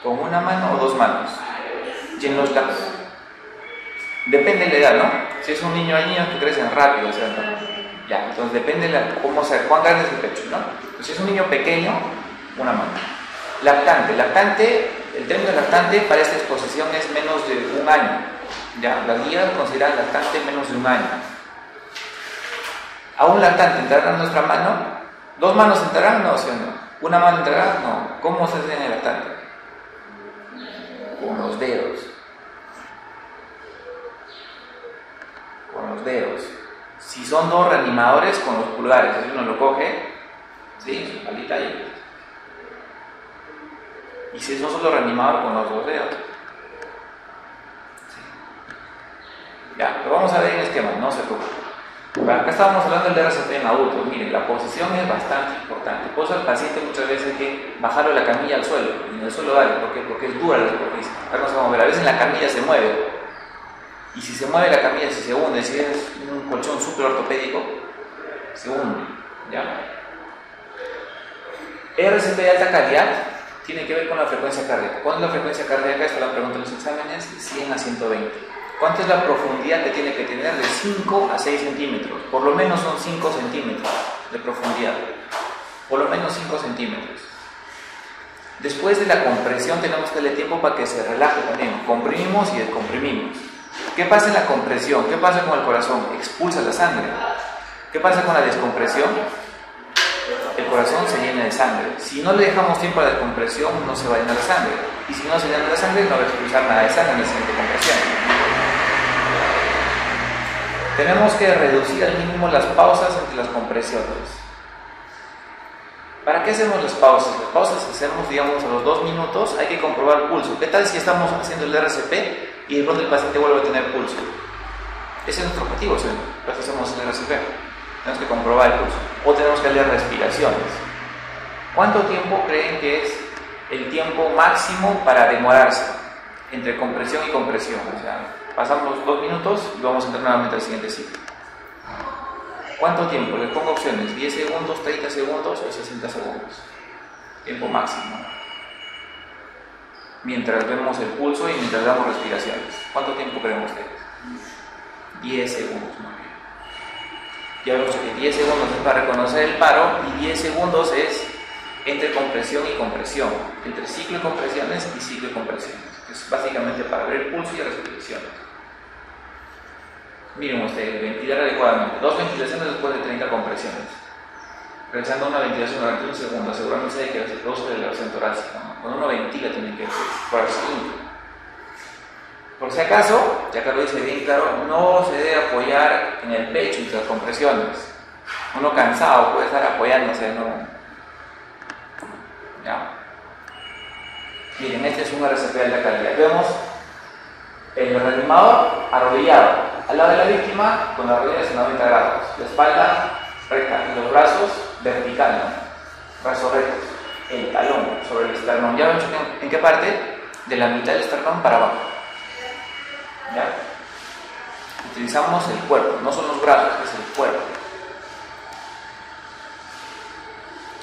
Speaker 1: ¿Con una mano o dos manos? Y en los casos. Depende de la edad, ¿no? Si es un niño, hay niños que crecen rápido, ¿cierto? Ya, entonces depende de cuán grande es el pecho, ¿no? Entonces, si es un niño pequeño, una mano. Lactante, el término lactante para esta exposición es menos de un año. Ya, las guías consideran lactante menos de un año. ¿A un lactante entrará en nuestra mano? ¿Dos manos entrarán? No, ¿sí o no? ¿Una mano entrará? No. ¿Cómo se hace en el lactante? Con los dedos. Con los dedos. Si son dos reanimadores, con los pulgares. Si uno lo coge, ¿sí? Su palita ahí. Y si es un solo reanimador, con los dos dedos. ¿Sí? Ya, pero vamos a ver en esquema, no se preocupen. Bueno, acá estábamos hablando del RCP en adultos. Miren, la posición es bastante importante. Por eso al paciente muchas veces hay que bajarlo de la camilla al suelo. Y en el suelo vale, porque es dura la superficie. Acá no se va a mover. A veces la camilla se mueve. Y si se mueve la camilla, si se hunde, si es un colchón súper ortopédico, se hunde. ¿Ya? RCP de alta calidad tiene que ver con la frecuencia cardíaca. ¿Cuánto es la frecuencia cardíaca? Esta la pregunta en los exámenes, 100 a 120. ¿Cuánto es la profundidad que tiene que tener? De 5 a 6 centímetros. Por lo menos son 5 centímetros de profundidad. Por lo menos 5 centímetros. Después de la compresión tenemos que darle tiempo para que se relaje también. Comprimimos y descomprimimos. ¿Qué pasa en la compresión? ¿Qué pasa con el corazón? Expulsa la sangre. ¿Qué pasa con la descompresión? El corazón se llena de sangre. Si no le dejamos tiempo a la descompresión, no se va a llenar la sangre. Y si no se llena la sangre, no va a expulsar nada de sangre en la siguiente compresión. Tenemos que reducir al mínimo las pausas entre las compresiones. ¿Para qué hacemos las pausas? Las pausas hacemos, digamos, a los 2 minutos, hay que comprobar el pulso. ¿Qué tal si estamos haciendo el RCP y de pronto el paciente vuelve a tener pulso? Ese es nuestro objetivo, ¿sí? Por eso hacemos el RCP. Tenemos que comprobar el pulso. O tenemos que leer respiraciones. ¿Cuánto tiempo creen que es el tiempo máximo para demorarse entre compresión y compresión? O sea, pasamos 2 minutos y vamos a entrar nuevamente al siguiente ciclo. ¿Cuánto tiempo? Les pongo opciones: 10 segundos, 30 segundos o 60 segundos. Tiempo máximo. Mientras vemos el pulso y mientras damos respiraciones. ¿Cuánto tiempo creen ustedes? 10 segundos. Muy bien. Ya vemos que 10 segundos es para reconocer el paro y 10 segundos es entre compresión y compresión. Entre ciclo de compresiones y ciclo de compresiones. Es básicamente para ver el pulso y respiraciones. Miren ustedes, ventilar adecuadamente. 2 ventilaciones después de 30 compresiones. Realizando una ventilación durante 1 segundo, asegurándose de que se produzca la elevación torácica, ¿no? Cuando uno ventila tiene que curarse limpio. Por si acaso, ya que lo dice bien claro, no se debe apoyar en el pecho y las compresiones. Uno cansado puede estar apoyándose, ¿no? Ya. Miren, este es un RCP de alta calidad. Vemos el reanimador arrodillado al lado de la víctima con las rodillas en 90 grados, la espalda recta y los brazos vertical, ¿no? Brazos rectos, el talón sobre el esternón. Ya vemos en qué parte de la mitad del esternón para abajo. ¿Ya? Utilizamos el cuerpo, no son los brazos, es el cuerpo.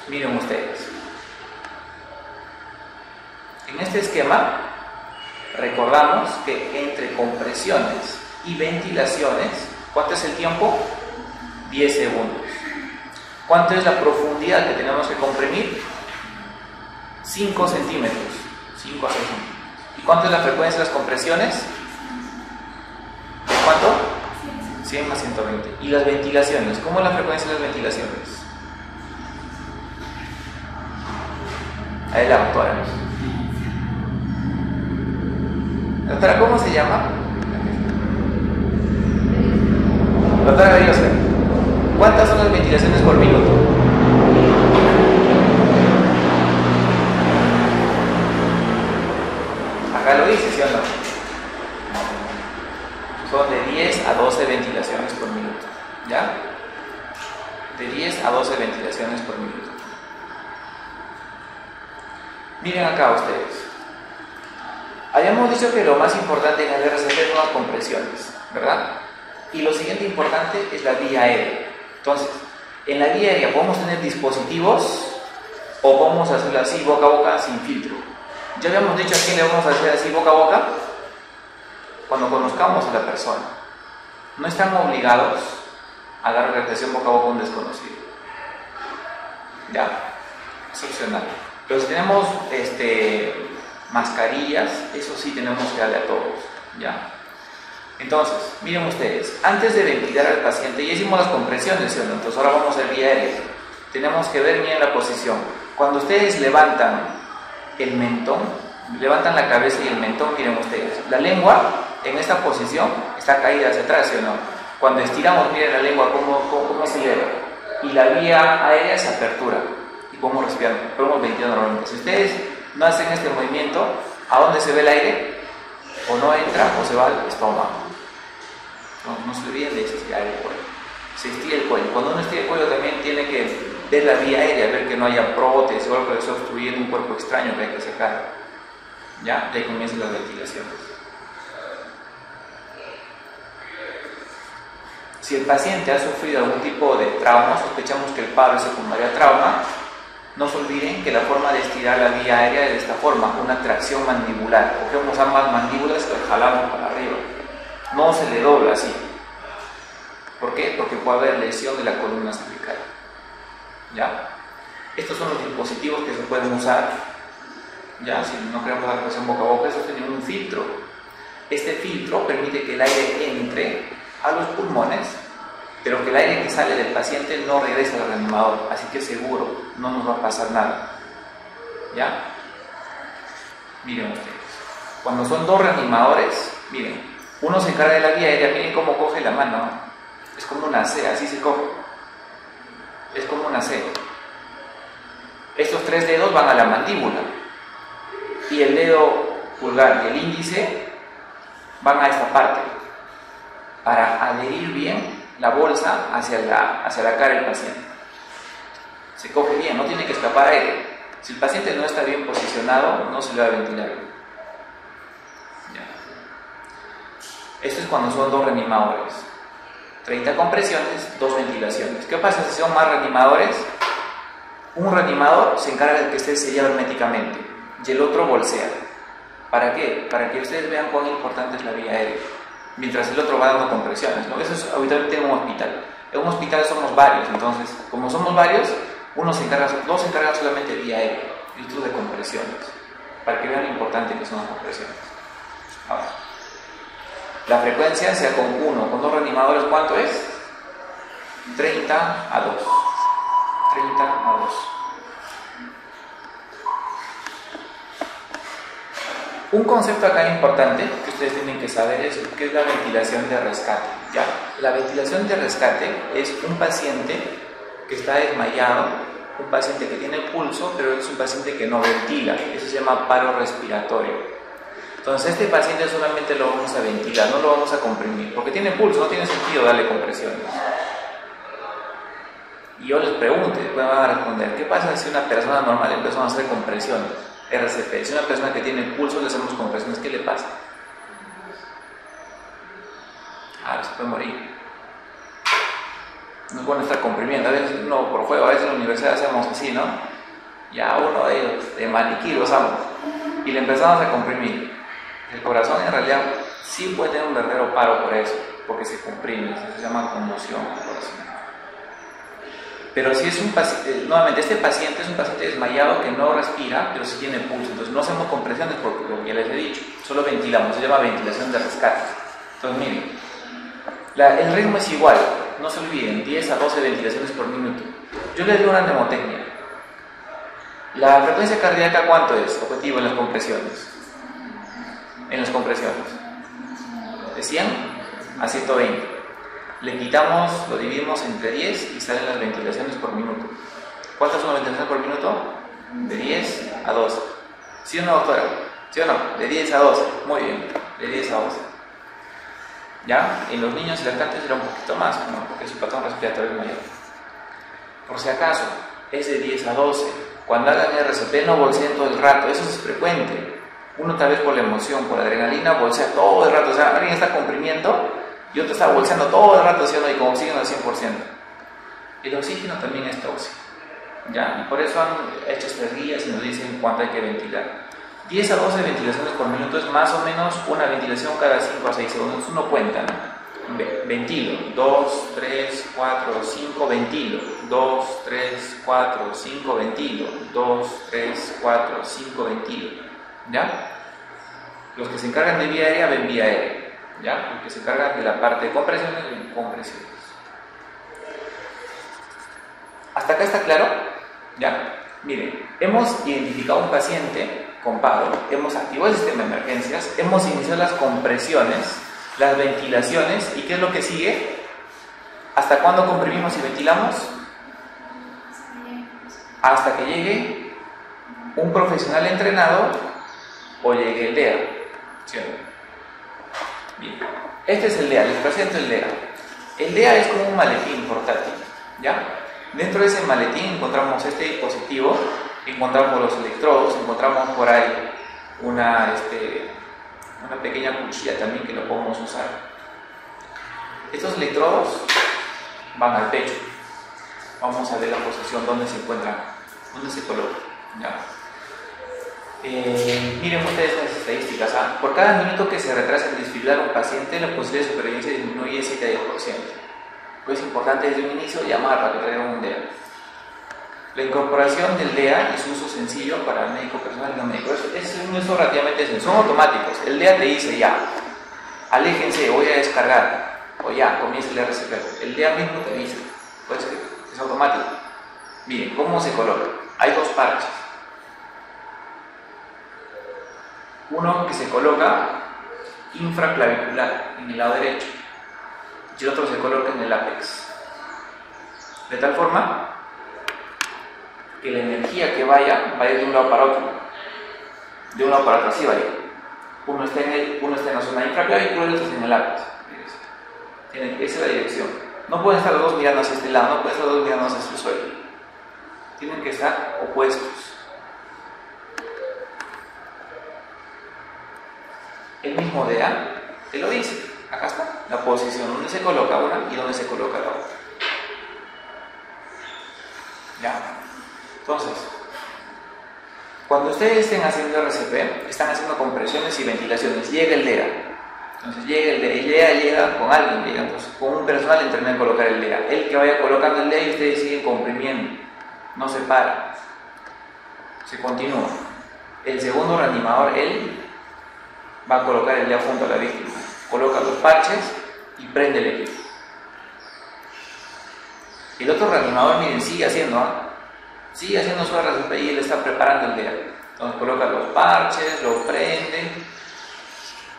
Speaker 1: Miren ustedes. En este esquema recordamos que entre compresiones y ventilaciones, ¿cuánto es el tiempo? 10 segundos. ¿Cuánto es la profundidad que tenemos que comprimir? 5 centímetros. 5 a 6 centímetros. ¿Y cuánto es la frecuencia de las compresiones? ¿Cuánto? 100 más 120. ¿Y las ventilaciones? ¿Cómo es la frecuencia de las ventilaciones? Ahí la doctora. Doctora, ¿cómo se llama? Doctora Bellosa, ¿cuántas son las ventilaciones por minuto? Acá lo dice, ¿sí o no? Son de 10 a 12 ventilaciones por minuto. ¿Ya? De 10 a 12 ventilaciones por minuto. Miren acá ustedes. Habíamos dicho que lo más importante en el RCP son las compresiones, ¿verdad? Y lo siguiente importante es la vía aérea. Entonces, en la vía aérea podemos tener dispositivos o podemos hacerlo así boca a boca sin filtro. Ya habíamos dicho a quién le vamos a hacer así boca a boca cuando conozcamos a la persona. No están obligados a dar regresión boca a boca a un desconocido. Ya, es opcional. Pero si tenemos mascarillas, eso sí tenemos que darle a todos. Ya. Entonces, miren ustedes, antes de ventilar al paciente, ya hicimos las compresiones, ¿sí o no? Entonces ahora vamos a ver vía aérea. Tenemos que ver bien la posición. Cuando ustedes levantan el mentón, levantan la cabeza y el mentón, miren ustedes, la lengua en esta posición está caída hacia atrás, ¿sí o no? Cuando estiramos, miren la lengua cómo se eleva, y la vía aérea se apertura y podemos respirar, podemos ventilar normalmente. Si ustedes no hacen este movimiento, ¿a dónde se ve el aire? O no entra o se va al estómago. No se olviden de estirar el cuello. Se estira el cuello. Cuando uno estira el cuello también tiene que ver la vía aérea, ver que no haya prótesis o algo que esté obstruyendo un cuerpo extraño que hay que sacar. ¿Ya? De ahí comienzan las ventilaciones. Si el paciente ha sufrido algún tipo de trauma, sospechamos que el paro es secundario a trauma, no se olviden que la forma de estirar la vía aérea es de esta forma, una tracción mandibular. Cogemos ambas mandíbulas y las jalamos para arriba. No se le dobla así. ¿Por qué? Porque puede haber lesión de la columna cervical. ¿Ya? Estos son los dispositivos que se pueden usar. ¿Ya? Si no queremos dar presión boca a boca, eso tiene un filtro. Este filtro permite que el aire entre a los pulmones, pero que el aire que sale del paciente no regrese al reanimador, así que seguro, no nos va a pasar nada. ¿Ya? Miren ustedes, cuando son dos reanimadores, miren, uno se encarga de la vía aérea, miren cómo coge la mano, es como una C, así se coge, es como una C. Estos tres dedos van a la mandíbula, y el dedo pulgar y el índice van a esta parte, para adherir bien la bolsa hacia la cara del paciente. Se coge bien, no tiene que escapar aire. Si el paciente no está bien posicionado, no se le va a ventilar. Ya. Esto es cuando son dos reanimadores. 30 compresiones, 2 ventilaciones. ¿Qué pasa si son más reanimadores? Un reanimador se encarga de que esté sellado herméticamente y el otro bolsea. ¿Para qué? Para que ustedes vean cuán importante es la vía aérea, mientras el otro va dando compresiones, ¿no? Eso es habitualmente en un hospital. En un hospital somos varios, entonces, como somos varios, dos se encargan solamente de vía aérea y otros de compresiones, para que vean lo importante que son las compresiones. Ahora, la frecuencia sea con uno, con dos reanimadores, ¿cuánto es? 30 a 2. 30 a 2. Un concepto acá importante que ustedes tienen que saber es qué es la ventilación de rescate. ¿Ya? La ventilación de rescate es un paciente que está desmayado, un paciente que tiene pulso, pero es un paciente que no ventila. Eso se llama paro respiratorio. Entonces, este paciente solamente lo vamos a ventilar, no lo vamos a comprimir, porque tiene pulso, no tiene sentido darle compresiones. Y yo les pregunto, y después me van a responder, ¿qué pasa si una persona normal empezó a hacer compresiones? RCP, si una persona que tiene pulso le hacemos compresiones, ¿qué le pasa? Se puede morir. No es bueno estar comprimiendo, a veces uno por juego, a veces en la universidad hacemos así, ¿no? Ya uno de ellos, de maniquí lo usamos, y le empezamos a comprimir. El corazón en realidad sí puede tener un verdadero paro por eso, porque se comprime, eso se llama conmoción del corazón. Pero si es un paciente, nuevamente, este paciente es un paciente desmayado que no respira, pero sí tiene pulso. Entonces no hacemos compresiones porque, como ya les he dicho, solo ventilamos, se llama ventilación de rescate. Entonces miren, el ritmo es igual, no se olviden, 10 a 12 ventilaciones por minuto. Yo les doy una mnemotecnia. La frecuencia cardíaca, ¿cuánto es? Objetivo en las compresiones. En las compresiones. De 100 a 120. Le quitamos, lo dividimos entre 10 y salen las ventilaciones por minuto. ¿Cuántas son las ventilaciones por minuto? De 10 a 12. ¿Sí o no, doctora? ¿Sí o no? De 10 a 12. Muy bien, de 10 a 12. ¿Ya? En los niños y lactantes era un poquito más, ¿no? Porque su patrón respiratorio es mayor. Por si acaso, es de 10 a 12. Cuando hagan RCP no bolseen todo el rato, eso es frecuente. Uno tal vez por la emoción, por la adrenalina, bolsea todo el rato. O sea, alguien está comprimiendo y otro está bolseando todo el rato, ¿sí o no? Y con oxígeno al 100%. El oxígeno también es tóxico, ¿ya? Y por eso han hecho estas guías y nos dicen cuánto hay que ventilar. 10 a 12 ventilaciones por minuto es más o menos una ventilación cada 5 a 6 segundos. Uno cuenta, ¿no? ventilo, 2, 3, 4, 5, ventilo, 2, 3, 4, 5, ventilo, 2, 3, 4, 5, ventilo, ¿ya? Los que se encargan de vía aérea ven vía aérea, ¿ya? Los que se encargan de la parte de compresiones ven compresiones. ¿Hasta acá está claro? ¿Ya? Miren, hemos identificado un paciente con paro, hemos activado el sistema de emergencias, hemos iniciado las compresiones, las ventilaciones, ¿y qué es lo que sigue? ¿Hasta cuándo comprimimos y ventilamos? Hasta que llegue un profesional entrenado o llegue el DEA. ¿Sí o no? Bien, este es el DEA, les presento el DEA. El DEA es como un maletín portátil, ¿ya? Dentro de ese maletín encontramos este dispositivo, encontramos los electrodos, encontramos por ahí una pequeña cuchilla también que lo podemos usar. Estos electrodos van al pecho. Vamos a ver la posición donde se encuentran, donde se colocan, ¿ya? Miren ustedes las estadísticas. Por cada minuto que se retrasa el desfibrilar un paciente, la posibilidad de supervivencia disminuye de 7 a 10%. Pues es importante desde un inicio llamar para que traigan un DEA. La incorporación del DEA y su uso sencillo para el médico personal y no médico es un uso relativamente sencillo, son automáticos. El DEA te dice ya, aléjense, voy a descargar, o ya, comienza el RCP. El DEA mismo te dice, pues es automático. Miren, ¿cómo se coloca? Hay dos parches. Uno que se coloca infraclavicular en el lado derecho y el otro se coloca en el ápex, de tal forma que la energía que vaya de un lado para otro, de un lado para otro, así vaya. Uno está en la zona infraclavicular y el otro está en el ápex. Esa es la dirección. No pueden estar los dos mirando hacia este lado, no pueden estar los dos mirando hacia el suelo. Tienen que estar opuestos. El mismo DEA te lo dice. Acá está la posición donde se coloca una y donde se coloca la otra. ¿Ya? Entonces, cuando ustedes estén haciendo RCP, están haciendo compresiones y ventilaciones, llega el DEA. Entonces llega el DEA, llega con alguien, llega entonces, con un personal entrenado en colocar el DEA. El que vaya colocando el DEA y ustedes siguen comprimiendo, no se para, se continúa. El segundo reanimador, él va a colocar el DEA junto a la víctima, coloca los parches y prende el equipo. El otro reanimador, miren, sigue haciendo su RCP y él está preparando el DEA. Entonces coloca los parches, lo prende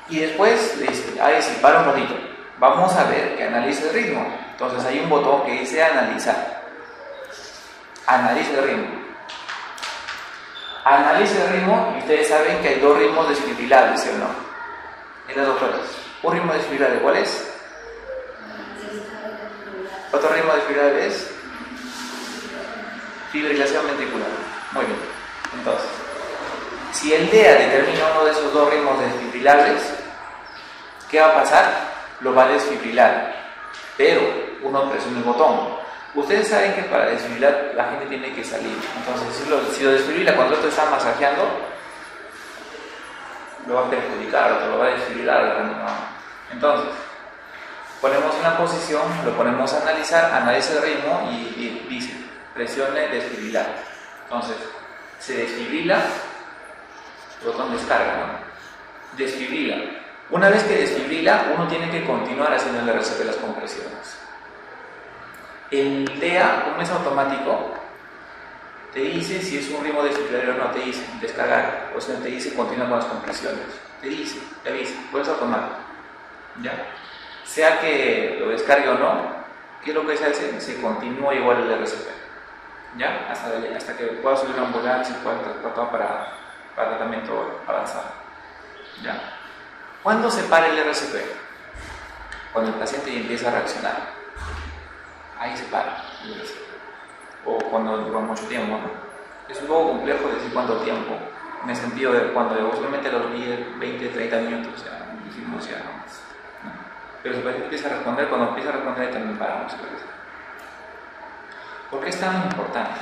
Speaker 1: y después le dice, si para un ratito, vamos a ver que analice el ritmo. Entonces hay un botón que dice analizar. Analice el ritmo. Analice el ritmo y ustedes saben que hay dos ritmos desfibrilables, ¿sí o no? En las dos horas. Un ritmo desfibrilable, ¿cuál es? Otro ritmo desfibrilable es fibrilación ventricular. Muy bien. Entonces, si el DEA determina uno de esos dos ritmos desfibrilables, ¿qué va a pasar? Lo va a desfibrilar, pero uno presiona el botón. Ustedes saben que para desfibrilar la gente tiene que salir. Entonces, si lo desfibrila cuando el otro está masajeando, lo va a perjudicar, otro lo va a desfibrilar. Entonces, ponemos una posición, lo ponemos a analizar, analiza el ritmo y dice, presione desfibrilar. Entonces, se desfibrila, botón descarga, ¿no? Desfibrila. Una vez que desfibrila, uno tiene que continuar haciendo el RCP de las compresiones. El DEA, como es automático, te dice si es un ritmo desfibrilador o no, te dice descargar, o sea, te dice continuar con las compresiones, te dice, te avisa, puedes automático, ¿ya? Sea que lo descargue o no, ¿qué es lo que se hace? Se continúa igual el RCP, ¿ya? Hasta que pueda subir una ambulancia y pueda tratar para tratamiento avanzado, ¿ya? ¿Cuándo se para el RCP? Cuando el paciente ya empieza a reaccionar. Ahí se para el RCP. O cuando dura mucho tiempo, ¿no? Es un poco complejo decir cuánto tiempo, en el sentido de cuando posiblemente los 20, 30 minutos, ya decimos ya no más, ¿no? Pero si el paciente empieza a responder, cuando empieza a responder también paramos el RCP. ¿Por qué es tan importante?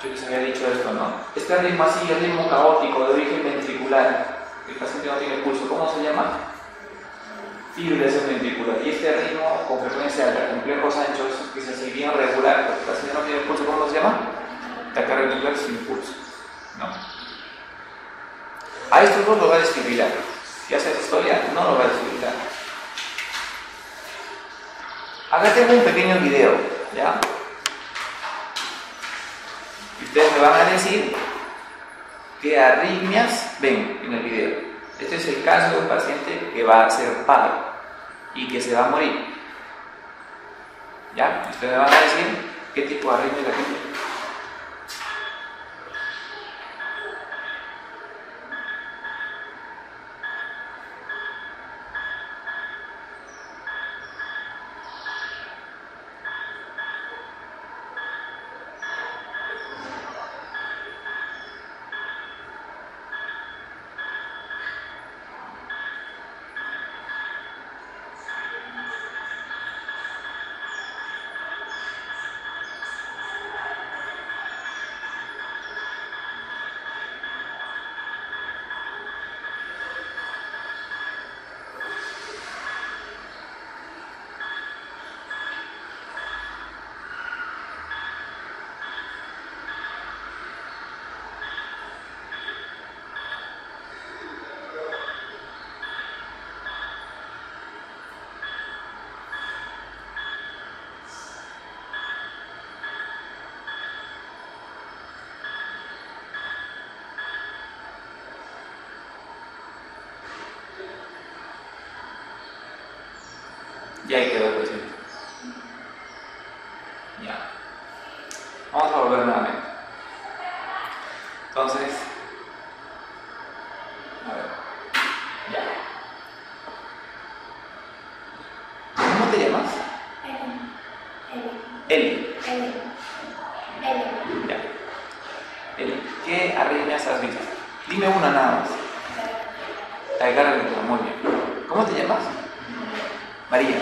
Speaker 1: Yo les había dicho esto, ¿no? Este ritmo así, el ritmo caótico de origen ventricular, el paciente no tiene pulso, ¿cómo se llama? Fibrilación ventricular. Y este ritmo con frecuencia alta, complejos anchos, que es así bien regular, porque el paciente no tiene pulso, ¿cómo se llama? Taquicardia ventricular sin pulso. No. A estos dos los va a desfibrilar. Si hace historia, no lo va a desfibrilar. Acá tengo un pequeño video, ¿ya? Y ustedes me van a decir qué arritmias ven en el video. Este es el caso de un paciente que va a hacer paro y que se va a morir. ¿Ya? Ustedes me van a decir qué tipo de arritmia es la que tiene. Y ahí quedó el paciente. Ya. Vamos a volver nuevamente. Entonces, a ver. Ya. ¿Cómo te llamas? Eli. Ya. Eli, ¿qué arritmias has visto? Dime una nada más. Taquicardia ventricular, muy bien. ¿Cómo te llamas? María.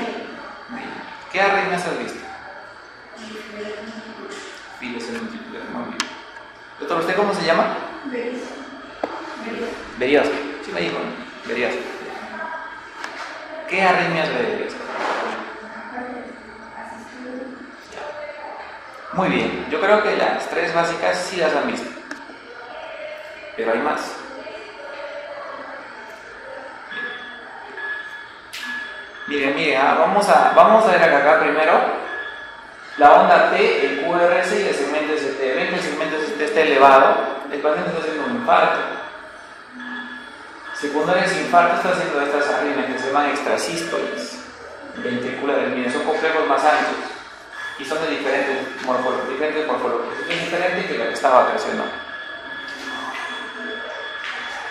Speaker 1: ¿Qué arritmias has visto? Fibrilación ventricular, muy bien. Doctor, ¿usted cómo se llama? Beriosa. Sí me dijo, ¿no? Beriosa. ¿Qué arritmias ve Beriosa? Muy bien. Yo creo que las tres básicas sí las han visto. Pero hay más. Miren, vamos a ver acá primero la onda T, el QRS y el segmento ST. Ven que el segmento ST está elevado, el paciente está haciendo un infarto. Secundario a ese infarto está haciendo estas arritmias que se llaman extrasístoles ventriculares. Miren, son complejos más anchos y son de diferentes morfologías. Es diferente que la que estaba creacionando.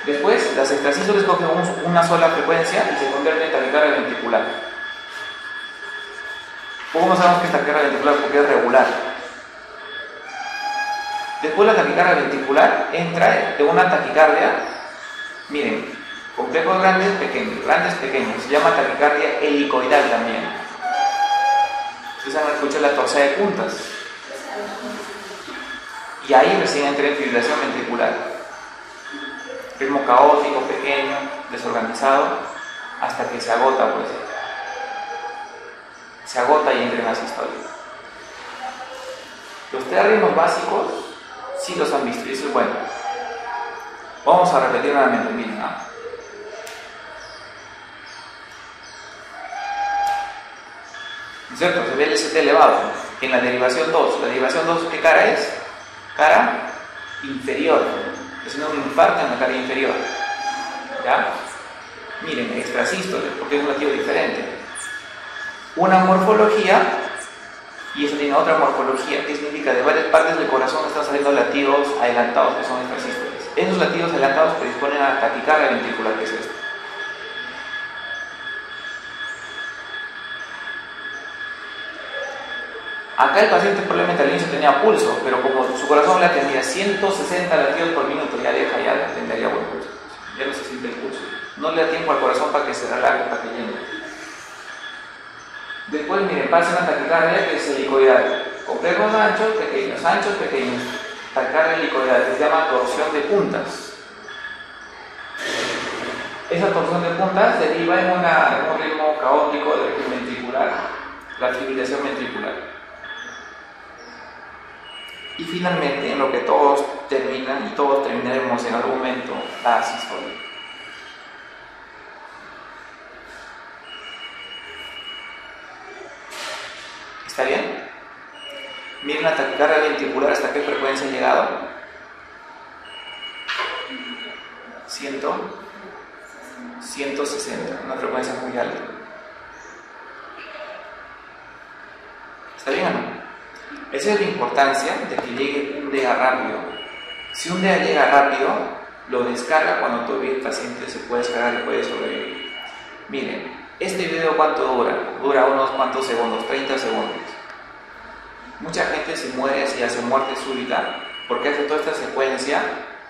Speaker 1: Después, las extrasístoles cogen una sola frecuencia y se convierten en taquicardia ventricular. ¿Cómo sabemos que es taquicardia ventricular? Porque es regular. Después la taquicardia ventricular entra de una taquicardia, miren, complejos grandes, pequeños. Se llama taquicardia helicoidal también. Ustedes han escuchado la torsada de puntas. Y ahí recién entra en fibrilación ventricular. Ritmo caótico, pequeño, desorganizado, hasta que se agota, pues. Se agota y entra en la sistolia. Los tres ritmos básicos sí los han visto, y eso es bueno. Vamos a repetir nuevamente, miren. ¿No es cierto? Se ve el ST elevado en la derivación 2. La derivación 2, ¿qué cara es? Cara inferior. Es un infarto en la cara inferior. ¿Ya? Miren, extrasístole, porque es un latido diferente. Una morfología, y eso tiene otra morfología, que significa de varias partes del corazón están saliendo latidos adelantados, que son extrasístoles. Esos latidos adelantados predisponen a la taquicardia ventricular, que es esto. Acá el paciente probablemente al inicio tenía pulso, pero como su corazón le atendía 160 latidos por minuto, ya tendría buen pulso. Ya no se siente el pulso. No le da tiempo al corazón para que se relaje, para que llene. Después, miren, pasa una taquicardia que es helicoidal. Complejos anchos, pequeños. Taquicardia helicoidal, que se llama torsión de puntas. Esa torsión de puntas deriva en un ritmo caótico del ritmo ventricular, la fibrilación ventricular. Y finalmente, en lo que todos terminan y todos terminaremos en algún momento, la asistolia. ¿Está bien? Miren la taquicardia ventricular, ¿hasta qué frecuencia ha llegado? 160, una frecuencia muy alta. ¿Está bien o no? Esa es la importancia de que llegue un DEA rápido. Si un DEA llega rápido, lo descarga cuando todavía el paciente se puede descargar y puede sobrevivir. Miren, este video ¿cuánto dura? Dura unos cuantos segundos, 30 segundos. Mucha gente se muere así, hace muerte súbita, porque hace toda esta secuencia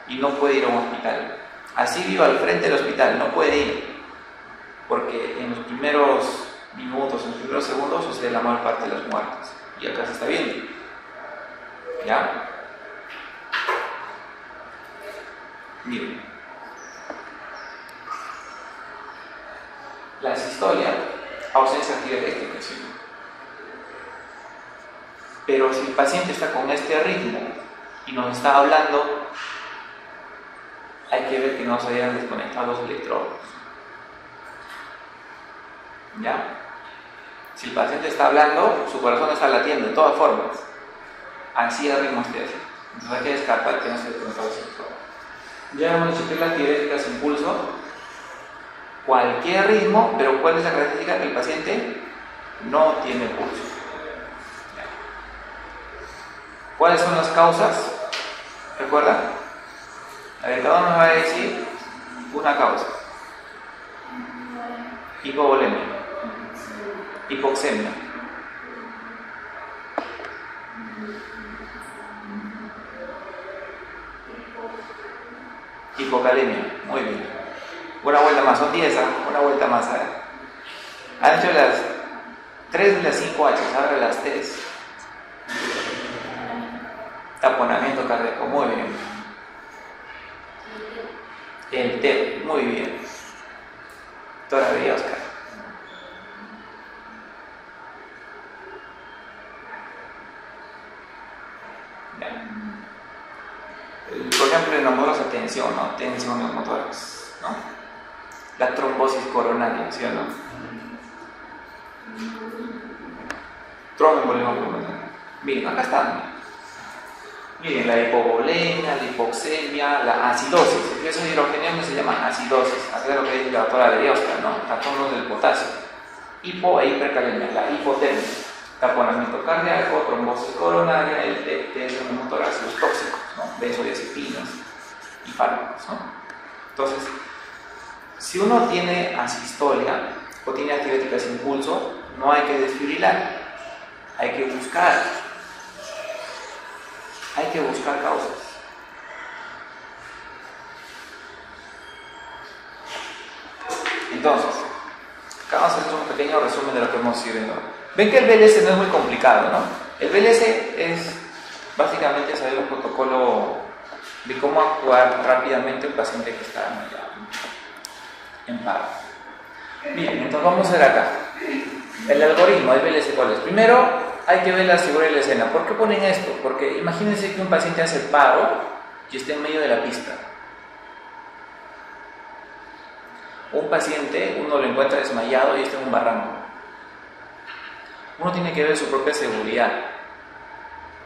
Speaker 1: y no puede ir a un hospital. Así vivo al frente del hospital, no puede ir, porque en los primeros minutos, en los primeros segundos sucede la mayor parte de las muertes. Y acá se está viendo. ¿Ya? Miren. La sistolia, ausencia de actividad eléctrica, ¿sí? Pero si el paciente está con este ritmo y nos está hablando, hay que ver que no se hayan desconectado los electrodos. ¿Ya? Si el paciente está hablando, su corazón está latiendo de todas formas. Así el ritmo esté así. Entonces hay que descartar que no se desconectado los electrodos. Ya hemos dicho que la actividad eléctrica sin pulso, cualquier ritmo, pero ¿cuál es la característica? Que el paciente no tiene pulso. ¿Cuáles son las causas? ¿Recuerdan? A ver, cada uno me va a decir una causa. Hipovolemia, hipoxemia, hipocalemia. Muy bien. Una vuelta más, son 10, una vuelta más. Han hecho las 3 de las 5 H, ahora las 3. Taponamiento cardíaco, muy bien. El TEP, muy bien. Todavía, Oscar. Por ejemplo, en neumotórax, tensión, ¿no? Tensión neumotórax, ¿no? La trombosis coronaria, ¿sí o no? Tromboembolismo pulmonar. Miren, acá están. Miren, la hipovolemia, la hipoxemia, la acidosis. El exceso de hidrogenio se llama acidosis. Así es lo que dice la doctora Adriosca, ¿no? Trastornos del potasio. Hipo e hipercalemia, la hipotermia. Taponamiento cardíaco, trombosis coronaria, el tensión neumotórax, los tóxicos, ¿no? Benzodiazepinas y fármacos, ¿no? Entonces, si uno tiene asistolia o tiene actividad eléctrica sin pulso, no hay que desfibrilar, hay que buscar causas. Entonces, acá vamos a hacer un pequeño resumen de lo que hemos ido viendo. Ven que el BLS no es muy complicado, ¿no? El BLS es básicamente saber un protocolo de cómo actuar rápidamente un paciente que está en paro. Bien, entonces vamos a ver acá. El algoritmo del BLS, ¿cuál es? Primero, hay que ver la seguridad de la escena. ¿Por qué ponen esto? Porque imagínense que un paciente hace paro y está en medio de la pista. Un paciente, uno lo encuentra desmayado y está en un barranco. Uno tiene que ver su propia seguridad,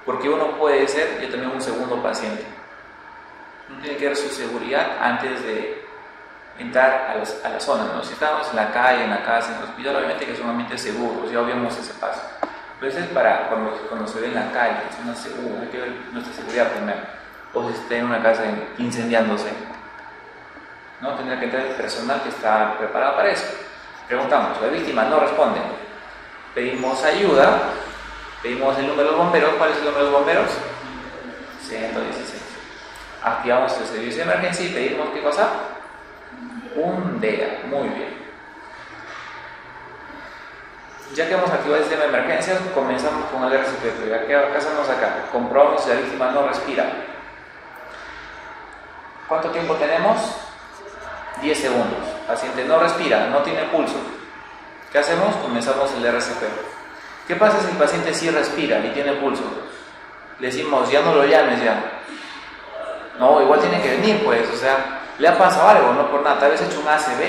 Speaker 1: porque uno puede ser, yo también, un segundo paciente. Uno tiene que ver su seguridad antes de entrar a la zona, ¿no? Si estamos en la calle, en la casa, en el hospital, obviamente que son ambientes seguros, ya obviamos ese paso. Pero eso es para cuando se ve en la calle, es una segura, hay que ver nuestra seguridad primero. O si está en una casa incendiándose, ¿no? Tendrá que entrar el personal que está preparado para eso. Preguntamos, la víctima no responde. Pedimos ayuda, pedimos el número de los bomberos. ¿Cuál es el número de los bomberos? 116. Activamos el servicio de emergencia y pedimos, ¿qué cosa? Un DEA. Muy bien. Ya que hemos activado el sistema de emergencias, comenzamos con alerta respiratoria. ¿Qué hacemos acá? Comprobamos si la víctima no respira. ¿Cuánto tiempo tenemos? 10 segundos. paciente no respira, no tiene pulso. ¿Qué hacemos? Comenzamos el RCP. ¿Qué pasa si el paciente sí respira y tiene pulso? Le decimos, ya no lo llames ya. No, igual tiene que venir, pues, o sea, le ha pasado algo, no por nada, tal vez ha hecho un ACV,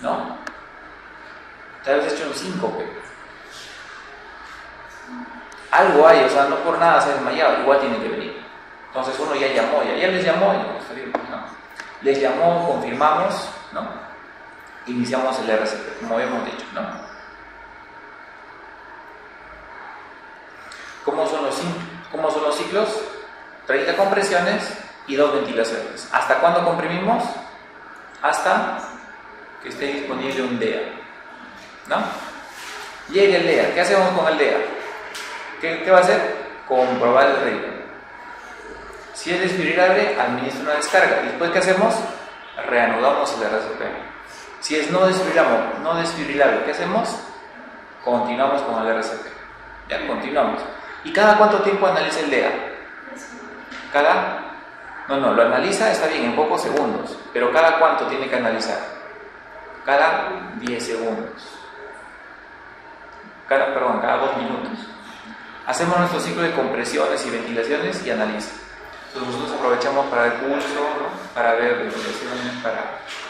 Speaker 1: ¿no? Tal vez ha hecho un síncope. Algo hay, o sea, no por nada se ha desmayado, igual tiene que venir. Entonces uno ya llamó, ya les llamó, ¿no? Les llamó, confirmamos, ¿no? Iniciamos el RCP, como habíamos dicho, ¿no? ¿Cómo son los ciclos? 30 compresiones y 2 ventilaciones. ¿Hasta cuándo comprimimos? Hasta que esté disponible un DEA, ¿no? Llega el DEA. ¿Qué hacemos con el DEA? ¿Qué va a hacer? Comprobar el ritmo. Si es desfibrilable, administra una descarga. ¿Y después qué hacemos? Reanudamos el RCP. Si es no desfibrilable, ¿qué hacemos? Continuamos con el RCP. Ya, continuamos. ¿Y cada cuánto tiempo analiza el DEA? Lo analiza, está bien, en pocos segundos. Pero ¿cada cuánto tiene que analizar? Cada 10 segundos. Cada 2 minutos. Hacemos nuestro ciclo de compresiones y ventilaciones y analiza. Entonces nosotros aprovechamos para el pulso, ¿no? Para ver ventilaciones,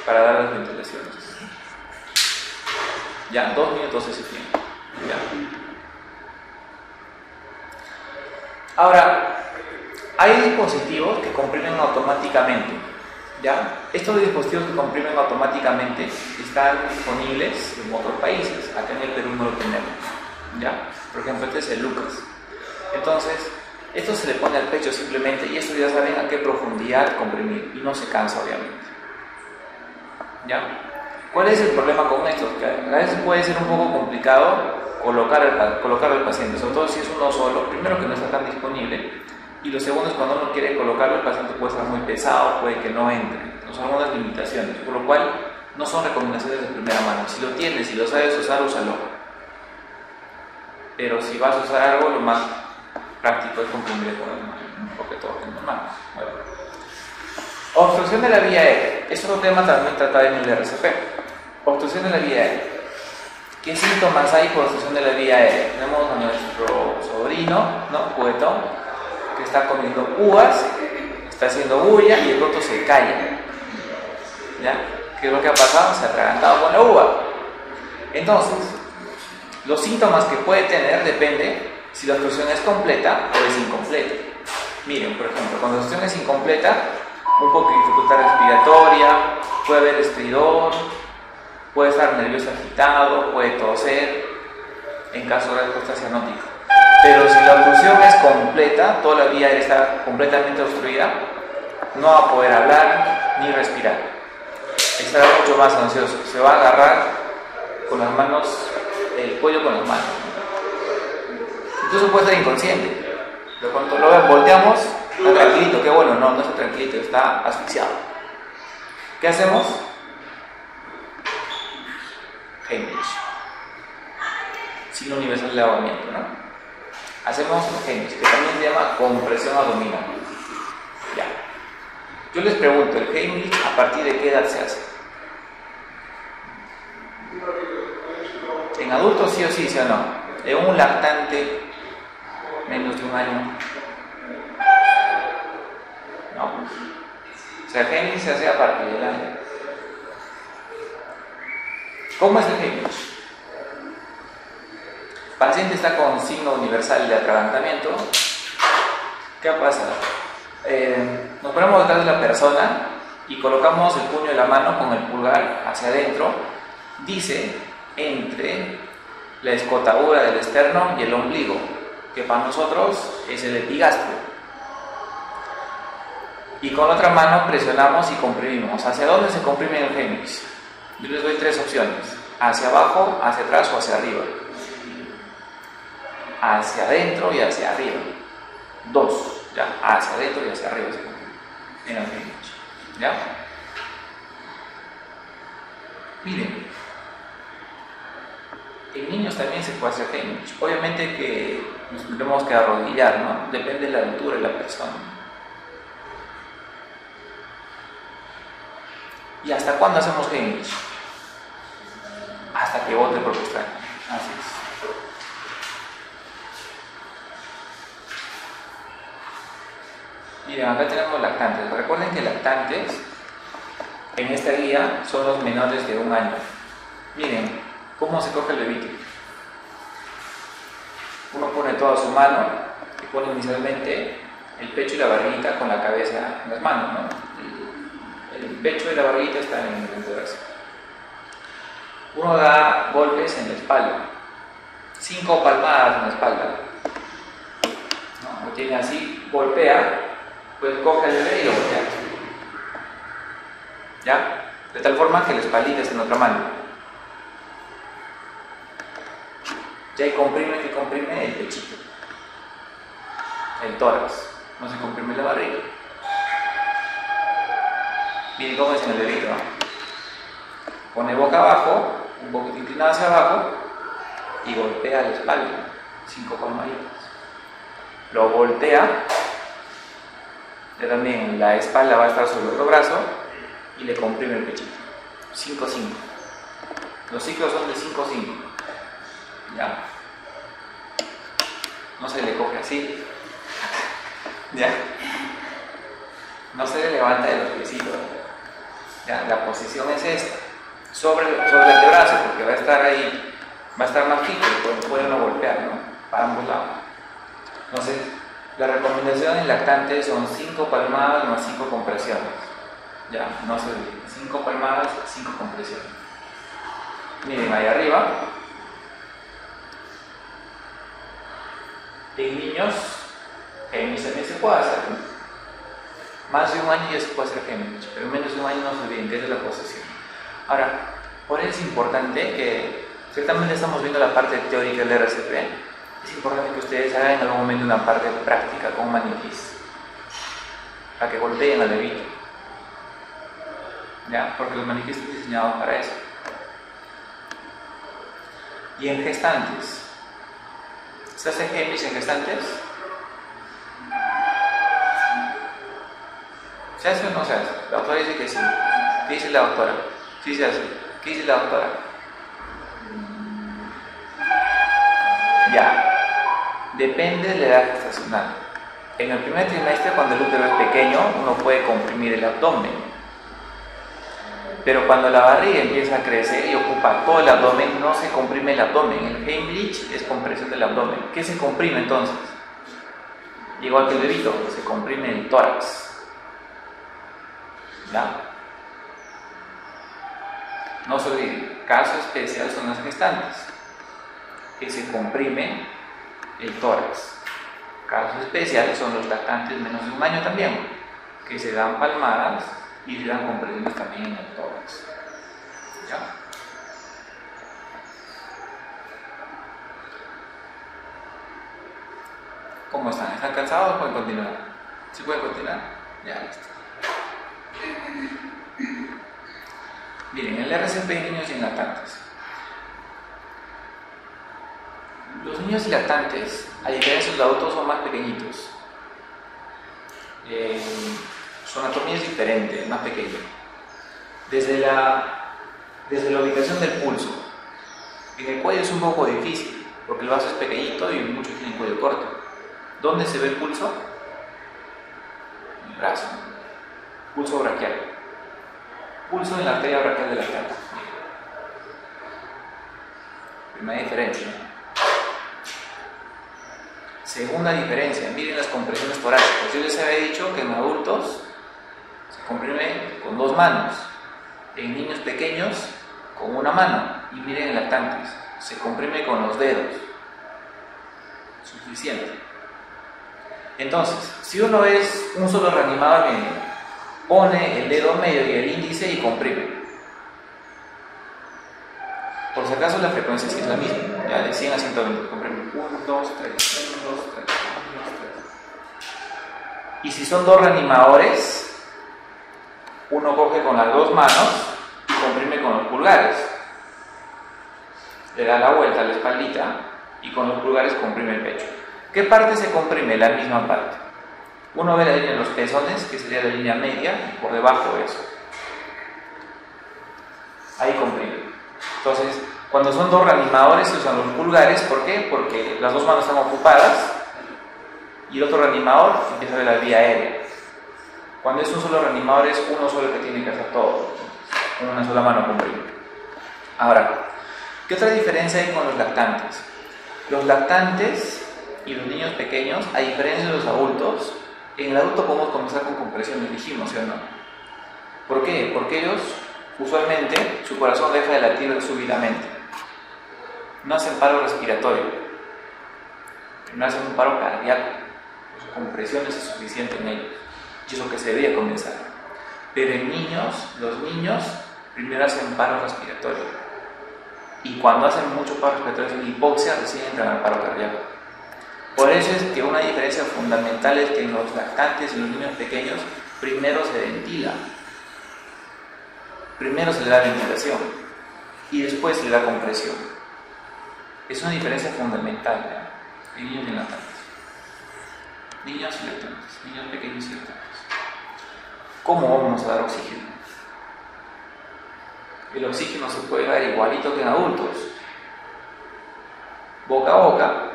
Speaker 1: para dar las ventilaciones. Ya, 2 minutos ese tiempo. Ya. Ahora, hay dispositivos que comprimen automáticamente. ¿Ya? Estos dispositivos que comprimen automáticamente están disponibles en otros países. Acá en el Perú no lo tenemos. ¿Ya? Por ejemplo, este es el Lucas. Entonces, esto se le pone al pecho simplemente y esto ya saben a qué profundidad comprimir y no se cansa, obviamente. ¿Ya? ¿Cuál es el problema con esto? Que a veces puede ser un poco complicado colocar al paciente, sobre todo si es uno solo. Primero, que no está tan disponible, y lo segundo es cuando uno quiere colocarlo, el paciente puede estar muy pesado, puede que no entre. Entonces, son algunas limitaciones, por lo cual no son recomendaciones de primera mano. Si lo tienes, si lo sabes usar, úsalo. Pero si vas a usar algo, lo más práctico es comprimir con el mano, porque todo es normal. Bueno. Obstrucción de la vía aérea. Es otro tema también tratado en el RCP. Obstrucción de la vía aérea. ¿Qué síntomas hay por obstrucción de la vía aérea? Tenemos a nuestro sobrino, ¿no? Poetón, que está comiendo uvas, está haciendo bulla y de pronto se calla. ¿Ya? ¿Qué es lo que ha pasado? Se ha atragantado con la uva. Entonces, los síntomas que puede tener depende si la obstrucción es completa o es incompleta. Miren, por ejemplo, cuando la obstrucción es incompleta, un poco de dificultad respiratoria, puede haber estridor, puede estar nervioso agitado, puede toser, en caso de respuesta cianótica. Pero si la obstrucción es completa, toda la vía aérea está completamente obstruida, no va a poder hablar ni respirar. Estará mucho más ansioso, se va a agarrar con las manos, el cuello con las manos. Incluso puede estar inconsciente. Pero cuando lo volteamos, está tranquilito, qué bueno, no está tranquilito, está asfixiado. ¿Qué hacemos? Heimlich. Signo universal de lavamiento, ¿no? Hacemos un Heimlich, que también se llama compresión abdominal. Ya. Yo les pregunto, ¿el Heimlich a partir de qué edad se hace? ¿En adultos sí o sí, sí o no? ¿En un lactante menos de un año? No. O sea, el Heimlich se hace a partir del año. ¿Cómo es el Heimlich? El paciente está con signo universal de atragantamiento. ¿Qué pasa? Nos ponemos detrás de la persona y colocamos el puño de la mano con el pulgar hacia adentro, dice, entre la escotadura del esternón y el ombligo, que para nosotros es el epigastrio. Y con la otra mano presionamos y comprimimos. ¿Hacia dónde se comprime el Heimlich? Yo les doy 3 opciones: hacia abajo, hacia atrás o hacia arriba. Hacia adentro y hacia arriba. 2, ya, hacia adentro y hacia arriba se comprime en el Heimlich. ¿Ya? Miren, en niños también se puede hacer Heimlich. Obviamente que nos tendremos que arrodillar, ¿no? Depende de la altura de la persona. ¿Y hasta cuándo hacemos Heimlich? Hasta que bote el propio extraño. Así es. Miren, acá tenemos lactantes. Recuerden que lactantes en esta guía son los menores de 1 año. Miren cómo se coge el bebito. Uno pone toda su mano y pone inicialmente el pecho y la barriguita con la cabeza en las manos, ¿no? El pecho y la barriguita están en el brazo. Uno da golpes en la espalda, 5 palmadas en la espalda, ¿no? Lo tiene así, golpea, pues coge al bebé y lo golpea, ¿ya? De tal forma que la espaldita está en otra mano. Ya hay comprime el pechito, el tórax, no se comprime la barriga. Miren cómo es en el bebito, ¿no? Pone boca abajo, un poquito inclinado hacia abajo y golpea la espalda, 5 palmaditas. Lo voltea, ya también la espalda va a estar sobre el otro brazo y le comprime el pechito. 5-5. Los ciclos son de 5-5. ¿Ya? No se le coge así. ¿Ya? No se le levanta de los piecitos. ¿Ya? La posición es esta. Sobre el antebrazo, porque va a estar ahí, va a estar más fijo y puede uno golpear, ¿no? Para ambos lados. Entonces, la recomendación en lactantes son 5 palmadas más 5 compresiones. Ya, no se olviden. 5 palmadas, 5 compresiones. Miren, ahí arriba. En niños, Heimlich también se puede hacer, ¿no? Más de 1 año ya se puede hacer Heimlich, pero menos de 1 año no se olviden que esa es la posición. Ahora, por eso es importante que, ciertamente estamos viendo la parte teórica del RCP, es importante que ustedes hagan en algún momento una parte práctica con maniquís, para que golpeen al bebito, ¿ya? Porque los maniquís están diseñados para eso. Y en gestantes, ¿se hace Heimlich en gestantes? ¿Se hace o no se hace? La doctora dice que sí. ¿Qué dice la doctora? Sí se hace. ¿Qué dice la doctora? Ya. Depende de la edad gestacional. En el primer trimestre, cuando el útero es pequeño, uno puede comprimir el abdomen. Pero cuando la barriga empieza a crecer y ocupa todo el abdomen, no se comprime el abdomen. El Heimlich es compresión del abdomen. ¿Qué se comprime entonces? Igual que el bebito, se comprime el tórax. ¿Ya? No se olviden, caso especial son las gestantes, que se comprime el tórax. Caso especial son los lactantes menos de 1 año también, que se dan palmadas y se dan compresiones también en el tórax. ¿Ya? ¿Cómo están? ¿Están cansados o pueden continuar? ¿Sí pueden continuar? Ya, listo. Miren, el RCP en niños y en lactantes. Los niños y lactantes, a diferencia de los adultos, son más pequeñitos. Su anatomía es diferente, es más pequeña. Desde la ubicación del pulso, en el cuello es un poco difícil, porque el vaso es pequeñito y muchos tienen cuello corto. ¿Dónde se ve el pulso? En el brazo. Pulso braquial. Pulso en la arteria braquial de la cara. Primera diferencia. Segunda diferencia, miren las compresiones torácicas. Yo les había dicho que en adultos se comprime con 2 manos, en niños pequeños con 1 mano, y miren en lactantes, se comprime con los dedos. Suficiente. Entonces, si uno es un solo reanimador, miren, pone el dedo medio y el índice y comprime. Por si acaso la frecuencia sí es la misma, ya de 100 a 120, comprime 1, 2, 3, 1, 2, 3, 1, 2, 3. Y si son 2 reanimadores, uno coge con las 2 manos y comprime con los pulgares. Le da la vuelta a la espaldita y con los pulgares comprime el pecho. ¿Qué parte se comprime? La misma parte. Uno ve la línea de los pezones, que sería la línea media, y por debajo eso. ahí comprime. Entonces, cuando son dos reanimadores se usan los pulgares. ¿Por qué? Porque las dos manos están ocupadas y el otro reanimador empieza a ver la vía aérea. Cuando es un solo reanimador es uno solo el que tiene que hacer todo, con una sola mano comprime. Ahora, ¿qué otra diferencia hay con los lactantes? Los lactantes y los niños pequeños, a diferencia de los adultos, en el adulto podemos comenzar con compresión, dijimos, ¿sí o no? ¿Por qué? Porque ellos, usualmente, su corazón deja de latir súbitamente. No hacen paro respiratorio, no hacen un paro cardíaco. Su compresión es suficiente en ellos. Y es lo que se debería comenzar. Pero en niños, los niños primero hacen paro respiratorio. Y cuando hacen mucho paro respiratorio en hipoxia, recién entran al paro cardíaco. Por eso es que una diferencia fundamental es que en los lactantes y los niños pequeños primero se ventila. Primero se le da ventilación y después se le da compresión. Es una diferencia fundamental, ¿ya? En niños y lactantes. Niños y lactantes, niños pequeños y lactantes. ¿Cómo vamos a dar oxígeno? El oxígeno se puede dar igualito que en adultos. Boca a boca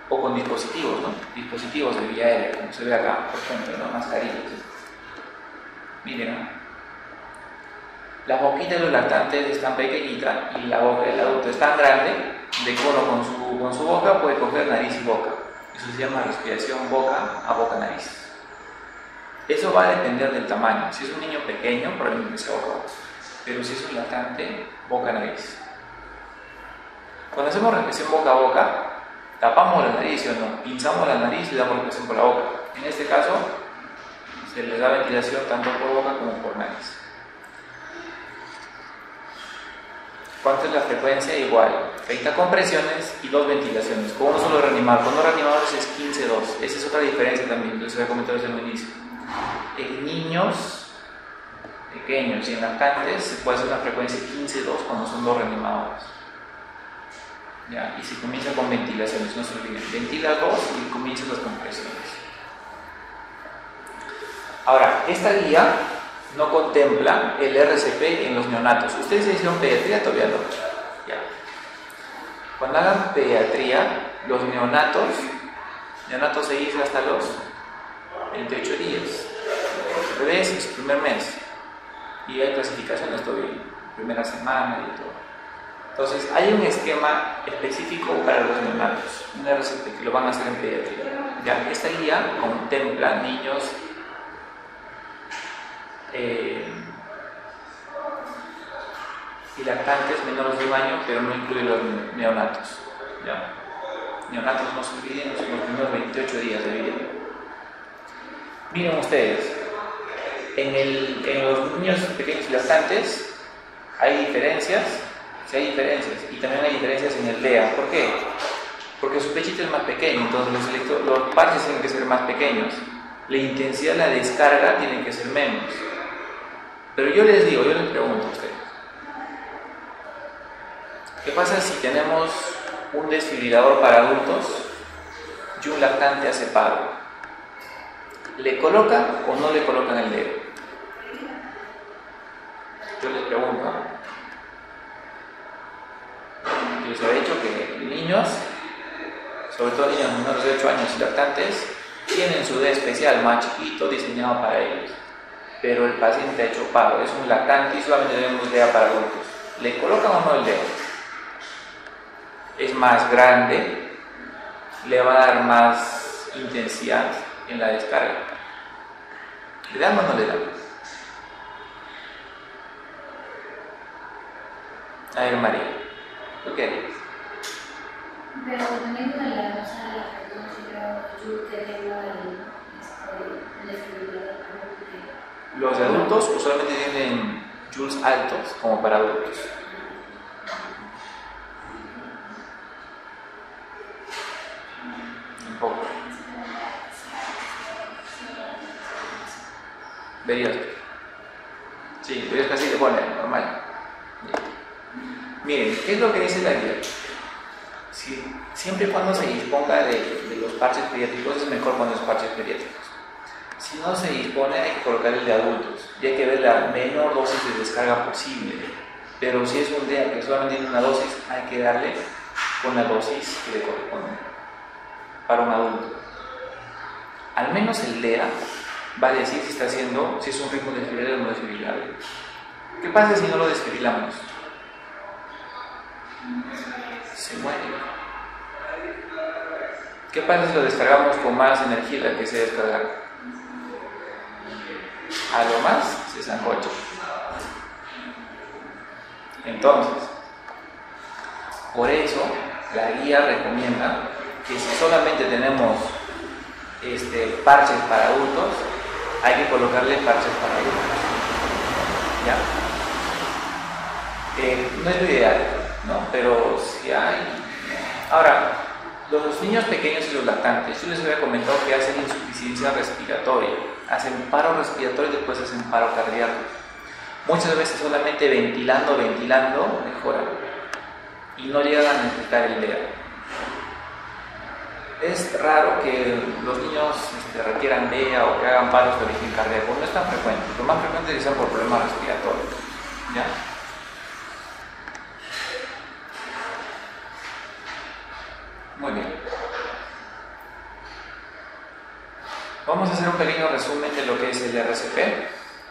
Speaker 1: o con dispositivos, ¿no? Dispositivos de vía aérea, como se ve acá, por ejemplo, ¿no? Mascarillas. Miren, ¿no? Las boquitas de los lactantes están pequeñitas y la boca del adulto es tan grande de que uno con su boca puede coger nariz y boca. Eso se llama respiración boca a boca nariz. Eso va a depender del tamaño. Si es un niño pequeño, probablemente sea boca a boca. Pero si es un lactante, boca a nariz. Cuando hacemos respiración boca a boca, tapamos la nariz, ¿o no? Pinzamos la nariz y damos respiración por la boca. En este caso, se le da ventilación tanto por boca como por nariz. ¿Cuánto es la frecuencia? Igual, 30 compresiones y 2 ventilaciones. Con uno solo reanimador. Con 2 reanimadores es 15-2. Esa es otra diferencia también, les voy a comentar desde el inicio. En niños pequeños y en lactantes se puede hacer una frecuencia 15-2 cuando son 2 reanimadores. ¿Ya? Y se comienza con ventilaciones, no se olviden. Ventila 2 y comienzan las compresiones. Ahora, esta guía no contempla el RCP en los neonatos. ¿Ustedes se hicieron pediatría? Todavía no. Ya. Cuando hagan pediatría, los neonatos se dicen hasta los 28 días. Bebés en su primer mes. Y hay clasificaciones todavía, primera semana y todo. Entonces, hay un esquema específico para los neonatos, un RCP que lo van a hacer en pediatría. Ya, esta guía contempla niños y lactantes menores de un año, pero no incluye los neonatos. ¿Ya? Neonatos no se olviden, son los primeros 28 días de vida. Miren ustedes, en los niños pequeños y lactantes hay diferencias, sí hay diferencias, y también hay diferencias en el DEA. ¿Por qué? Porque su pechito es más pequeño, entonces los parches tienen que ser más pequeños, la intensidad de la descarga tiene que ser menos. Pero yo les pregunto a ustedes, ¿qué pasa si tenemos un desfibrilador para adultos y un lactante hace paro? ¿Le colocan o no le colocan el dedo? Yo les pregunto. Yo les he dicho que niños, sobre todo niños menores de 8 años y lactantes, tienen su dedo especial más chiquito diseñado para ellos. Pero el paciente ha hecho paro, es un lactante y solamente tenemos DEA para adultos. ¿Le colocan o no el dedo? Es más grande, le va a dar más intensidad en la descarga. ¿Le dan o no le dan? A ver, María, ¿tú qué harías?
Speaker 2: Pero también con la yo que tengo el desfibrilador.
Speaker 1: Los de adultos usualmente tienen joules altos como para adultos. Un poco. Verías. Sí, verías que así te pone, normal. Miren, ¿qué es lo que dice la guía? Siempre y cuando se disponga de los parches pediátricos, es mejor poner los parches pediátricos. Si no se dispone, hay que colocar el de adultos y hay que ver la menor dosis de descarga posible. Pero si es un DEA que solamente tiene una dosis, hay que darle con la dosis que le corresponde para un adulto. Al menos el DEA va a decir si es un ritmo desfibrilable o no desfibrilable. ¿Qué pasa si no lo desfibrilamos? Se muere. ¿Qué pasa si lo descargamos con más energía de la que se descarga? A lo más se sancocha. Entonces, por eso la guía recomienda que si solamente tenemos parches para adultos, hay que colocarle parches para adultos. ¿Ya? No es lo ideal, ¿no? Pero si hay. Ahora, los niños pequeños y los lactantes, yo les había comentado que hacen insuficiencia respiratoria, hacen paro respiratorio y después hacen paro cardíaco. Muchas veces solamente ventilando mejoran y no llegan a necesitar el DEA. Es raro que los niños requieran DEA o que hagan paros de origen cardíaco, no es tan frecuente. Lo más frecuente es que sean por problemas respiratorios. ¿Ya? Muy bien. Vamos a hacer un pequeño resumen de lo que es el RCP.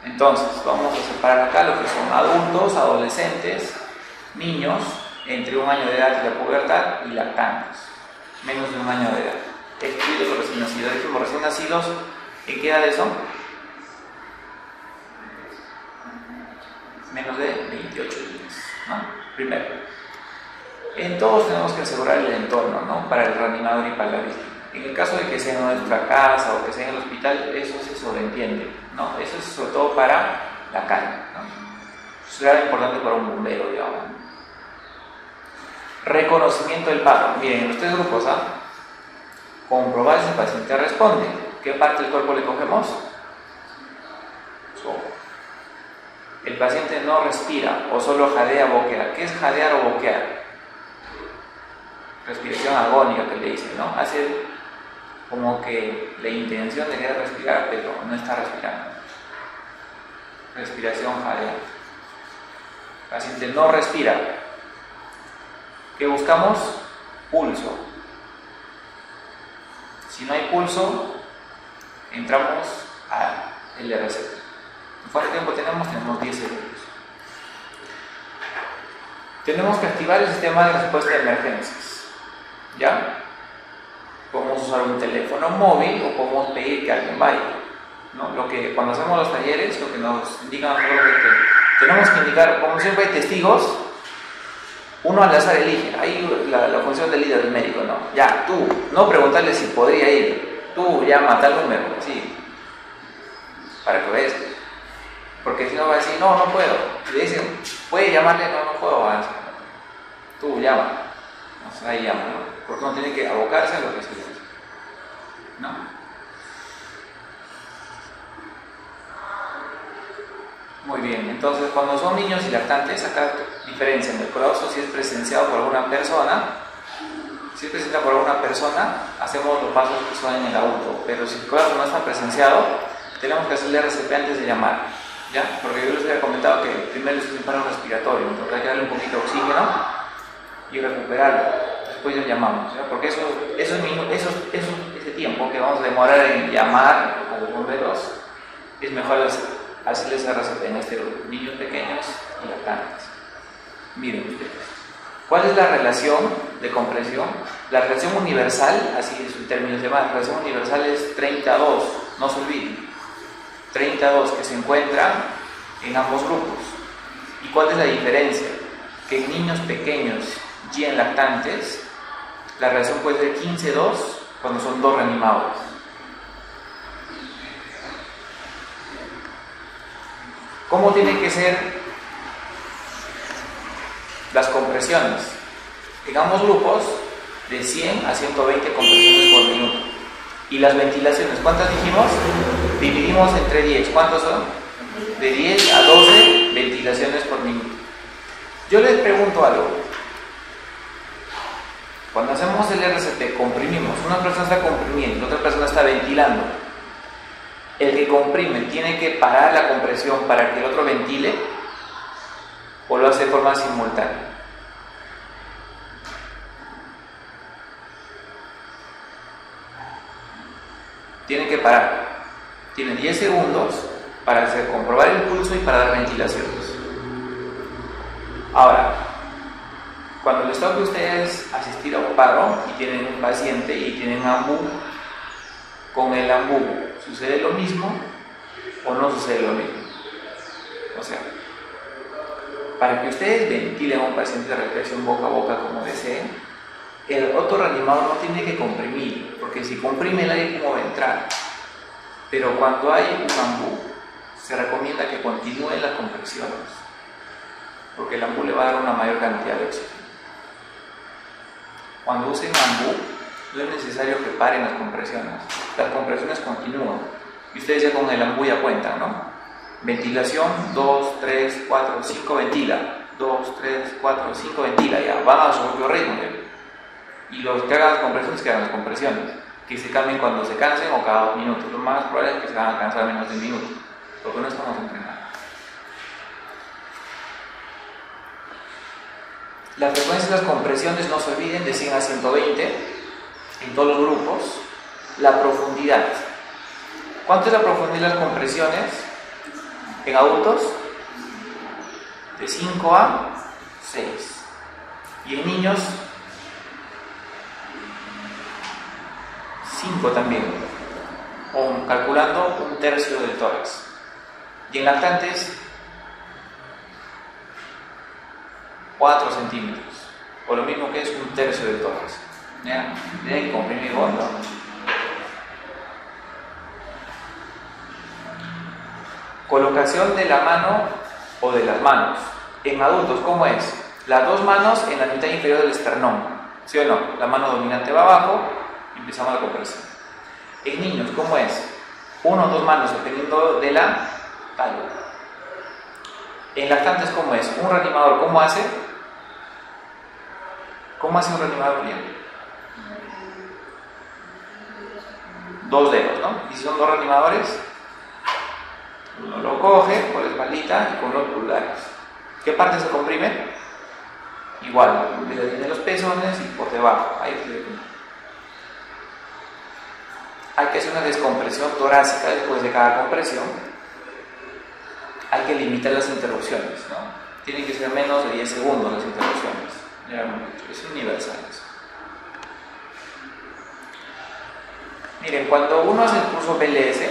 Speaker 1: Entonces, vamos a separar acá lo que son adultos, adolescentes, niños entre 1 año de edad y la pubertad y lactantes, menos de 1 año de edad. Excluidos los recién nacidos. Dijimos recién nacidos, ¿en qué edad son? Menos de 28 días, ¿no? Primero. En todos tenemos que asegurar el entorno, ¿no? Para el reanimador y para la víctima. En el caso de que sea en nuestra casa o que sea en el hospital, eso se sobreentiende, ¿no? Eso es sobre todo para la calle, ¿no? Eso será importante para un bombero, digamos. Reconocimiento del paro. Miren, en los 3 grupos, comprobar si el paciente responde. ¿Qué parte del cuerpo le cogemos? Su ojo. El paciente no respira o solo jadea o boquea. ¿Qué es jadear o boquear? Respiración agónica que le dicen, ¿no? Hace como que la intención de querer respirar, pero no está respirando. Respiración jadea. El paciente no respira. ¿Qué buscamos? Pulso. Si no hay pulso, entramos al RCP. ¿Cuánto tiempo tenemos? Tenemos 10 segundos. Tenemos que activar el sistema de respuesta de emergencias. ¿Ya? Podemos usar un teléfono móvil o podemos pedir que alguien vaya, ¿no? Cuando hacemos los talleres, lo que nos indican es que tenemos que indicar, como siempre hay testigos, uno al azar elige. Ahí la función del líder del médico, ¿no? Ya, tú, no preguntarle si podría ir, tú llama a tal número, sí, para que veas. Porque si no va a decir, no puedo. Y le dicen, ¿puede llamarle? No puedo. Tú llama. O sea, ahí llama, ¿no? Porque uno tiene que abocarse a lo que se le dice, ¿no? Muy bien, entonces cuando son niños y lactantes, acá diferencian el colapso si es presenciado por alguna persona. Si es presenciado por alguna persona, hacemos los pasos que son en el adulto, pero si el colapso no está presenciado, tenemos que hacerle RCP antes de llamar, ¿ya? Porque yo les había comentado que primero es un paro respiratorio, entonces hay que darle un poquito de oxígeno y recuperarlo. Después ya llamamos, ¿ya? Porque ese tiempo que vamos a demorar en llamar a los bomberos, es mejor hacerles RCP en este grupo, niños pequeños y lactantes. Miren ustedes, ¿cuál es la relación de compresión? La relación universal, así es el término se llama, la relación universal es 30-2, no se olviden, 30-2 que se encuentra en ambos grupos. ¿Y cuál es la diferencia? Que en niños pequeños y en lactantes, la relación puede ser 15-2 cuando son 2 reanimados. ¿Cómo tienen que ser las compresiones? En ambos grupos, de 100 a 120 compresiones por minuto. ¿Y las ventilaciones? ¿Cuántas dijimos? Dividimos entre 10. ¿Cuántos son? De 10 a 12 ventilaciones por minuto. Yo les pregunto algo. Cuando hacemos el RCP, comprimimos. Una persona está comprimiendo, la otra persona está ventilando. ¿El que comprime tiene que parar la compresión para que el otro ventile o lo hace de forma simultánea? Tiene que parar. Tiene 10 segundos para comprobar el pulso y para dar ventilaciones. Ahora, cuando les toque a ustedes asistir a un paro y tienen un paciente y tienen AMBU, con el AMBU, ¿sucede lo mismo o no sucede lo mismo? O sea, para que ustedes ventilen a un paciente de respiración boca a boca como deseen, el otorreanimador no tiene que comprimir, porque si comprime el aire, ¿cómo va a entrar? Pero cuando hay un AMBU, se recomienda que continúen las compresiones, porque el AMBU le va a dar una mayor cantidad de oxígeno. Cuando usen AMBU, no es necesario que paren las compresiones continúan. Y ustedes ya con el AMBU ya cuentan, ¿no? Ventilación, 2, 3, 4, 5, ventila. 2, 3, 4, 5, ventila, ya, van a su propio ritmo. ¿Ya? Y los que hagan las compresiones, que hagan las compresiones. Que se cambien cuando se cansen o cada 2 minutos. Lo más probable es que se van a cansar menos de un minuto, porque no estamos entrenando. La frecuencia de las compresiones, no se olviden, de 100 a 120 en todos los grupos. La profundidad. ¿Cuánto es la profundidad de las compresiones en adultos? De 5 a 6. Y en niños, 5 también, calculando 1/3 del tórax. Y en lactantes, 4 centímetros, o lo mismo que es 1/3 del tórax. ¿Ya? Tienen que comprimir hondo. Colocación de la mano o de las manos. En adultos, ¿cómo es? Las 2 manos en la mitad inferior del esternón, ¿sí o no? La mano dominante va abajo y empezamos la compresión. En niños, ¿cómo es? 1 o 2 manos dependiendo de la talla. En lactantes, ¿cómo es? Un reanimador, ¿cómo hace? ¿Cómo hace un reanimador bien? 2 dedos, ¿no? Y si son 2 reanimadores, uno lo coge por la espaldita y con los pulgares. ¿Qué parte se comprime? Igual, de los pezones y por debajo. Hay que hacer una descompresión torácica después de cada compresión. Hay que limitar las interrupciones, ¿no? Tienen que ser menos de 10 segundos las interrupciones. Es universal eso. Miren, cuando uno hace el curso BLS,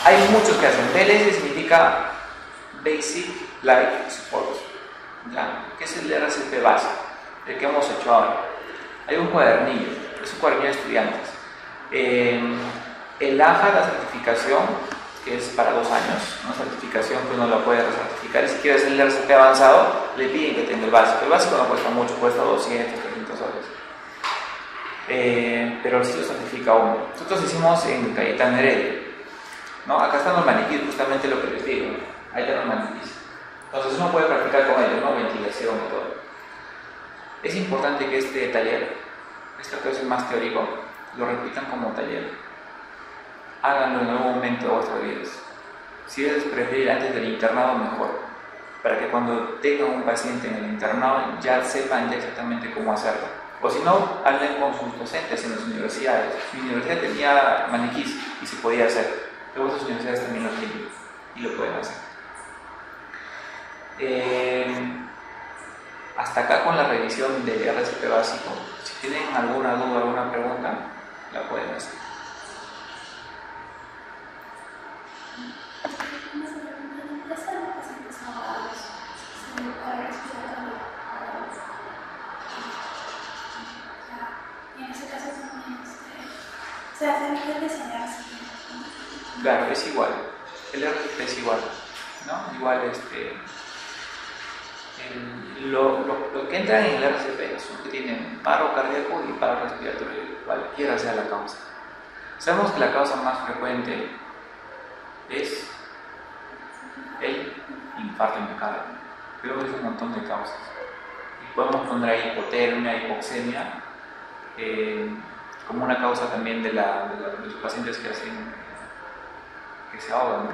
Speaker 1: hay muchos que hacen. BLS significa Basic Life Support, ¿ya? Que es el RCP básico, el que hemos hecho ahora. Hay un cuadernillo, es un cuadernillo de estudiantes. El AJA, la certificación, que es para 2 años, una certificación que uno la puede recertificar, y si quiere hacer el RCP avanzado, le piden que tenga el básico. El básico no cuesta mucho, cuesta 200, 300 soles. Pero sí lo certifica uno. Nosotros hicimos en Cayetano Heredia, ¿no? Acá están los maniquíes, justamente lo que les digo. Ahí están los maniquíes. Entonces uno puede practicar con ellos, ¿no? Ventilación y todo. Es importante que este taller, esta clase más teórico, lo repitan como taller. Háganlo en algún momento de vuestras vidas. Si es preferir antes del internado, mejor. Para que cuando tengan un paciente en el internado ya sepan ya exactamente cómo hacerlo. O si no, hablen con sus docentes en las universidades. Mi universidad tenía maniquís y se podía hacer. Luego otras universidades también lo tienen y lo pueden hacer. Hasta acá con la revisión de RCP básico. Si tienen alguna duda, alguna pregunta, la pueden hacer. Claro, es igual. El RCP es igual, ¿no? Igual lo que entra en el RCP son que tienen paro cardíaco y paro respiratorio, cualquiera sea la causa. Sabemos que la causa más frecuente es el infarto miocardio, pero es un montón de causas. Y podemos poner ahí hipotermia, hipoxemia, como una causa también de los pacientes que se ahogan, ¿no?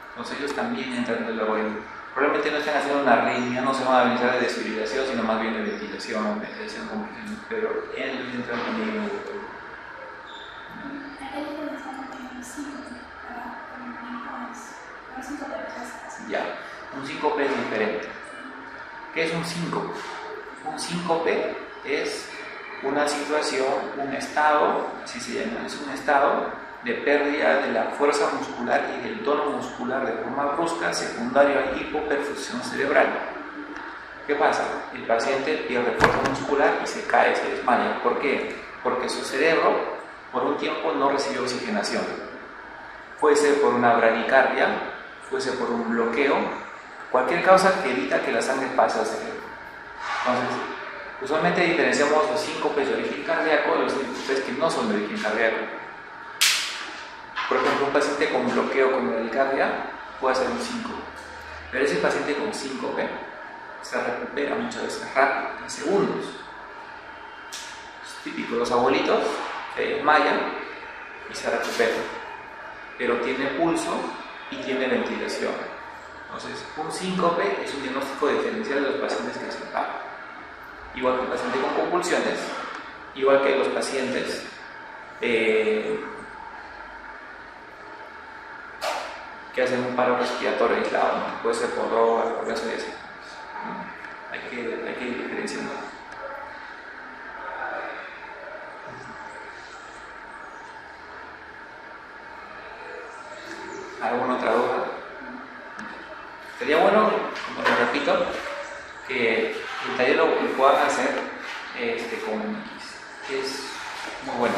Speaker 1: Entonces ellos también entran en el oído. Probablemente no estén haciendo una arritmia, no se van a beneficiar de desfibrilación, sino más bien de ventilación compresión, pero ellos entran también en el oído. Ya, un síncope es diferente. ¿Qué es un síncope? Un síncope es una situación, un estado, así se llama, es un estado de pérdida de la fuerza muscular y del tono muscular de forma brusca, secundario a hipoperfusión cerebral. ¿Qué pasa? El paciente pierde fuerza muscular y se cae, se desmaya. ¿Por qué? Porque su cerebro por un tiempo no recibió oxigenación. Puede ser por una bradicardia, puede ser por un bloqueo, cualquier causa que evita que la sangre pase al cerebro. Entonces, usualmente diferenciamos los síncopes de origen cardíaco de los síncopes que no son de origen cardíaco. Por ejemplo, un paciente con bloqueo con bradicardia puede hacer un síncope, pero ese paciente con síncope se recupera muchas veces rápido, en segundos. Es típico, los abuelitos se desmayan y se recuperan, pero tiene pulso y tiene ventilación. Entonces, un síncope es un diagnóstico diferencial de los pacientes que se paran. Igual que el paciente con convulsiones, igual que los pacientes que hacen un paro respiratorio aislado, ¿no? Puede ser por droga, por benzodiazepinas, ¿no? Hay que diferenciarlo. ¿Alguna otra duda? Sería bueno, como te repito, que el taller lo puedan hacer con X, que es muy bueno.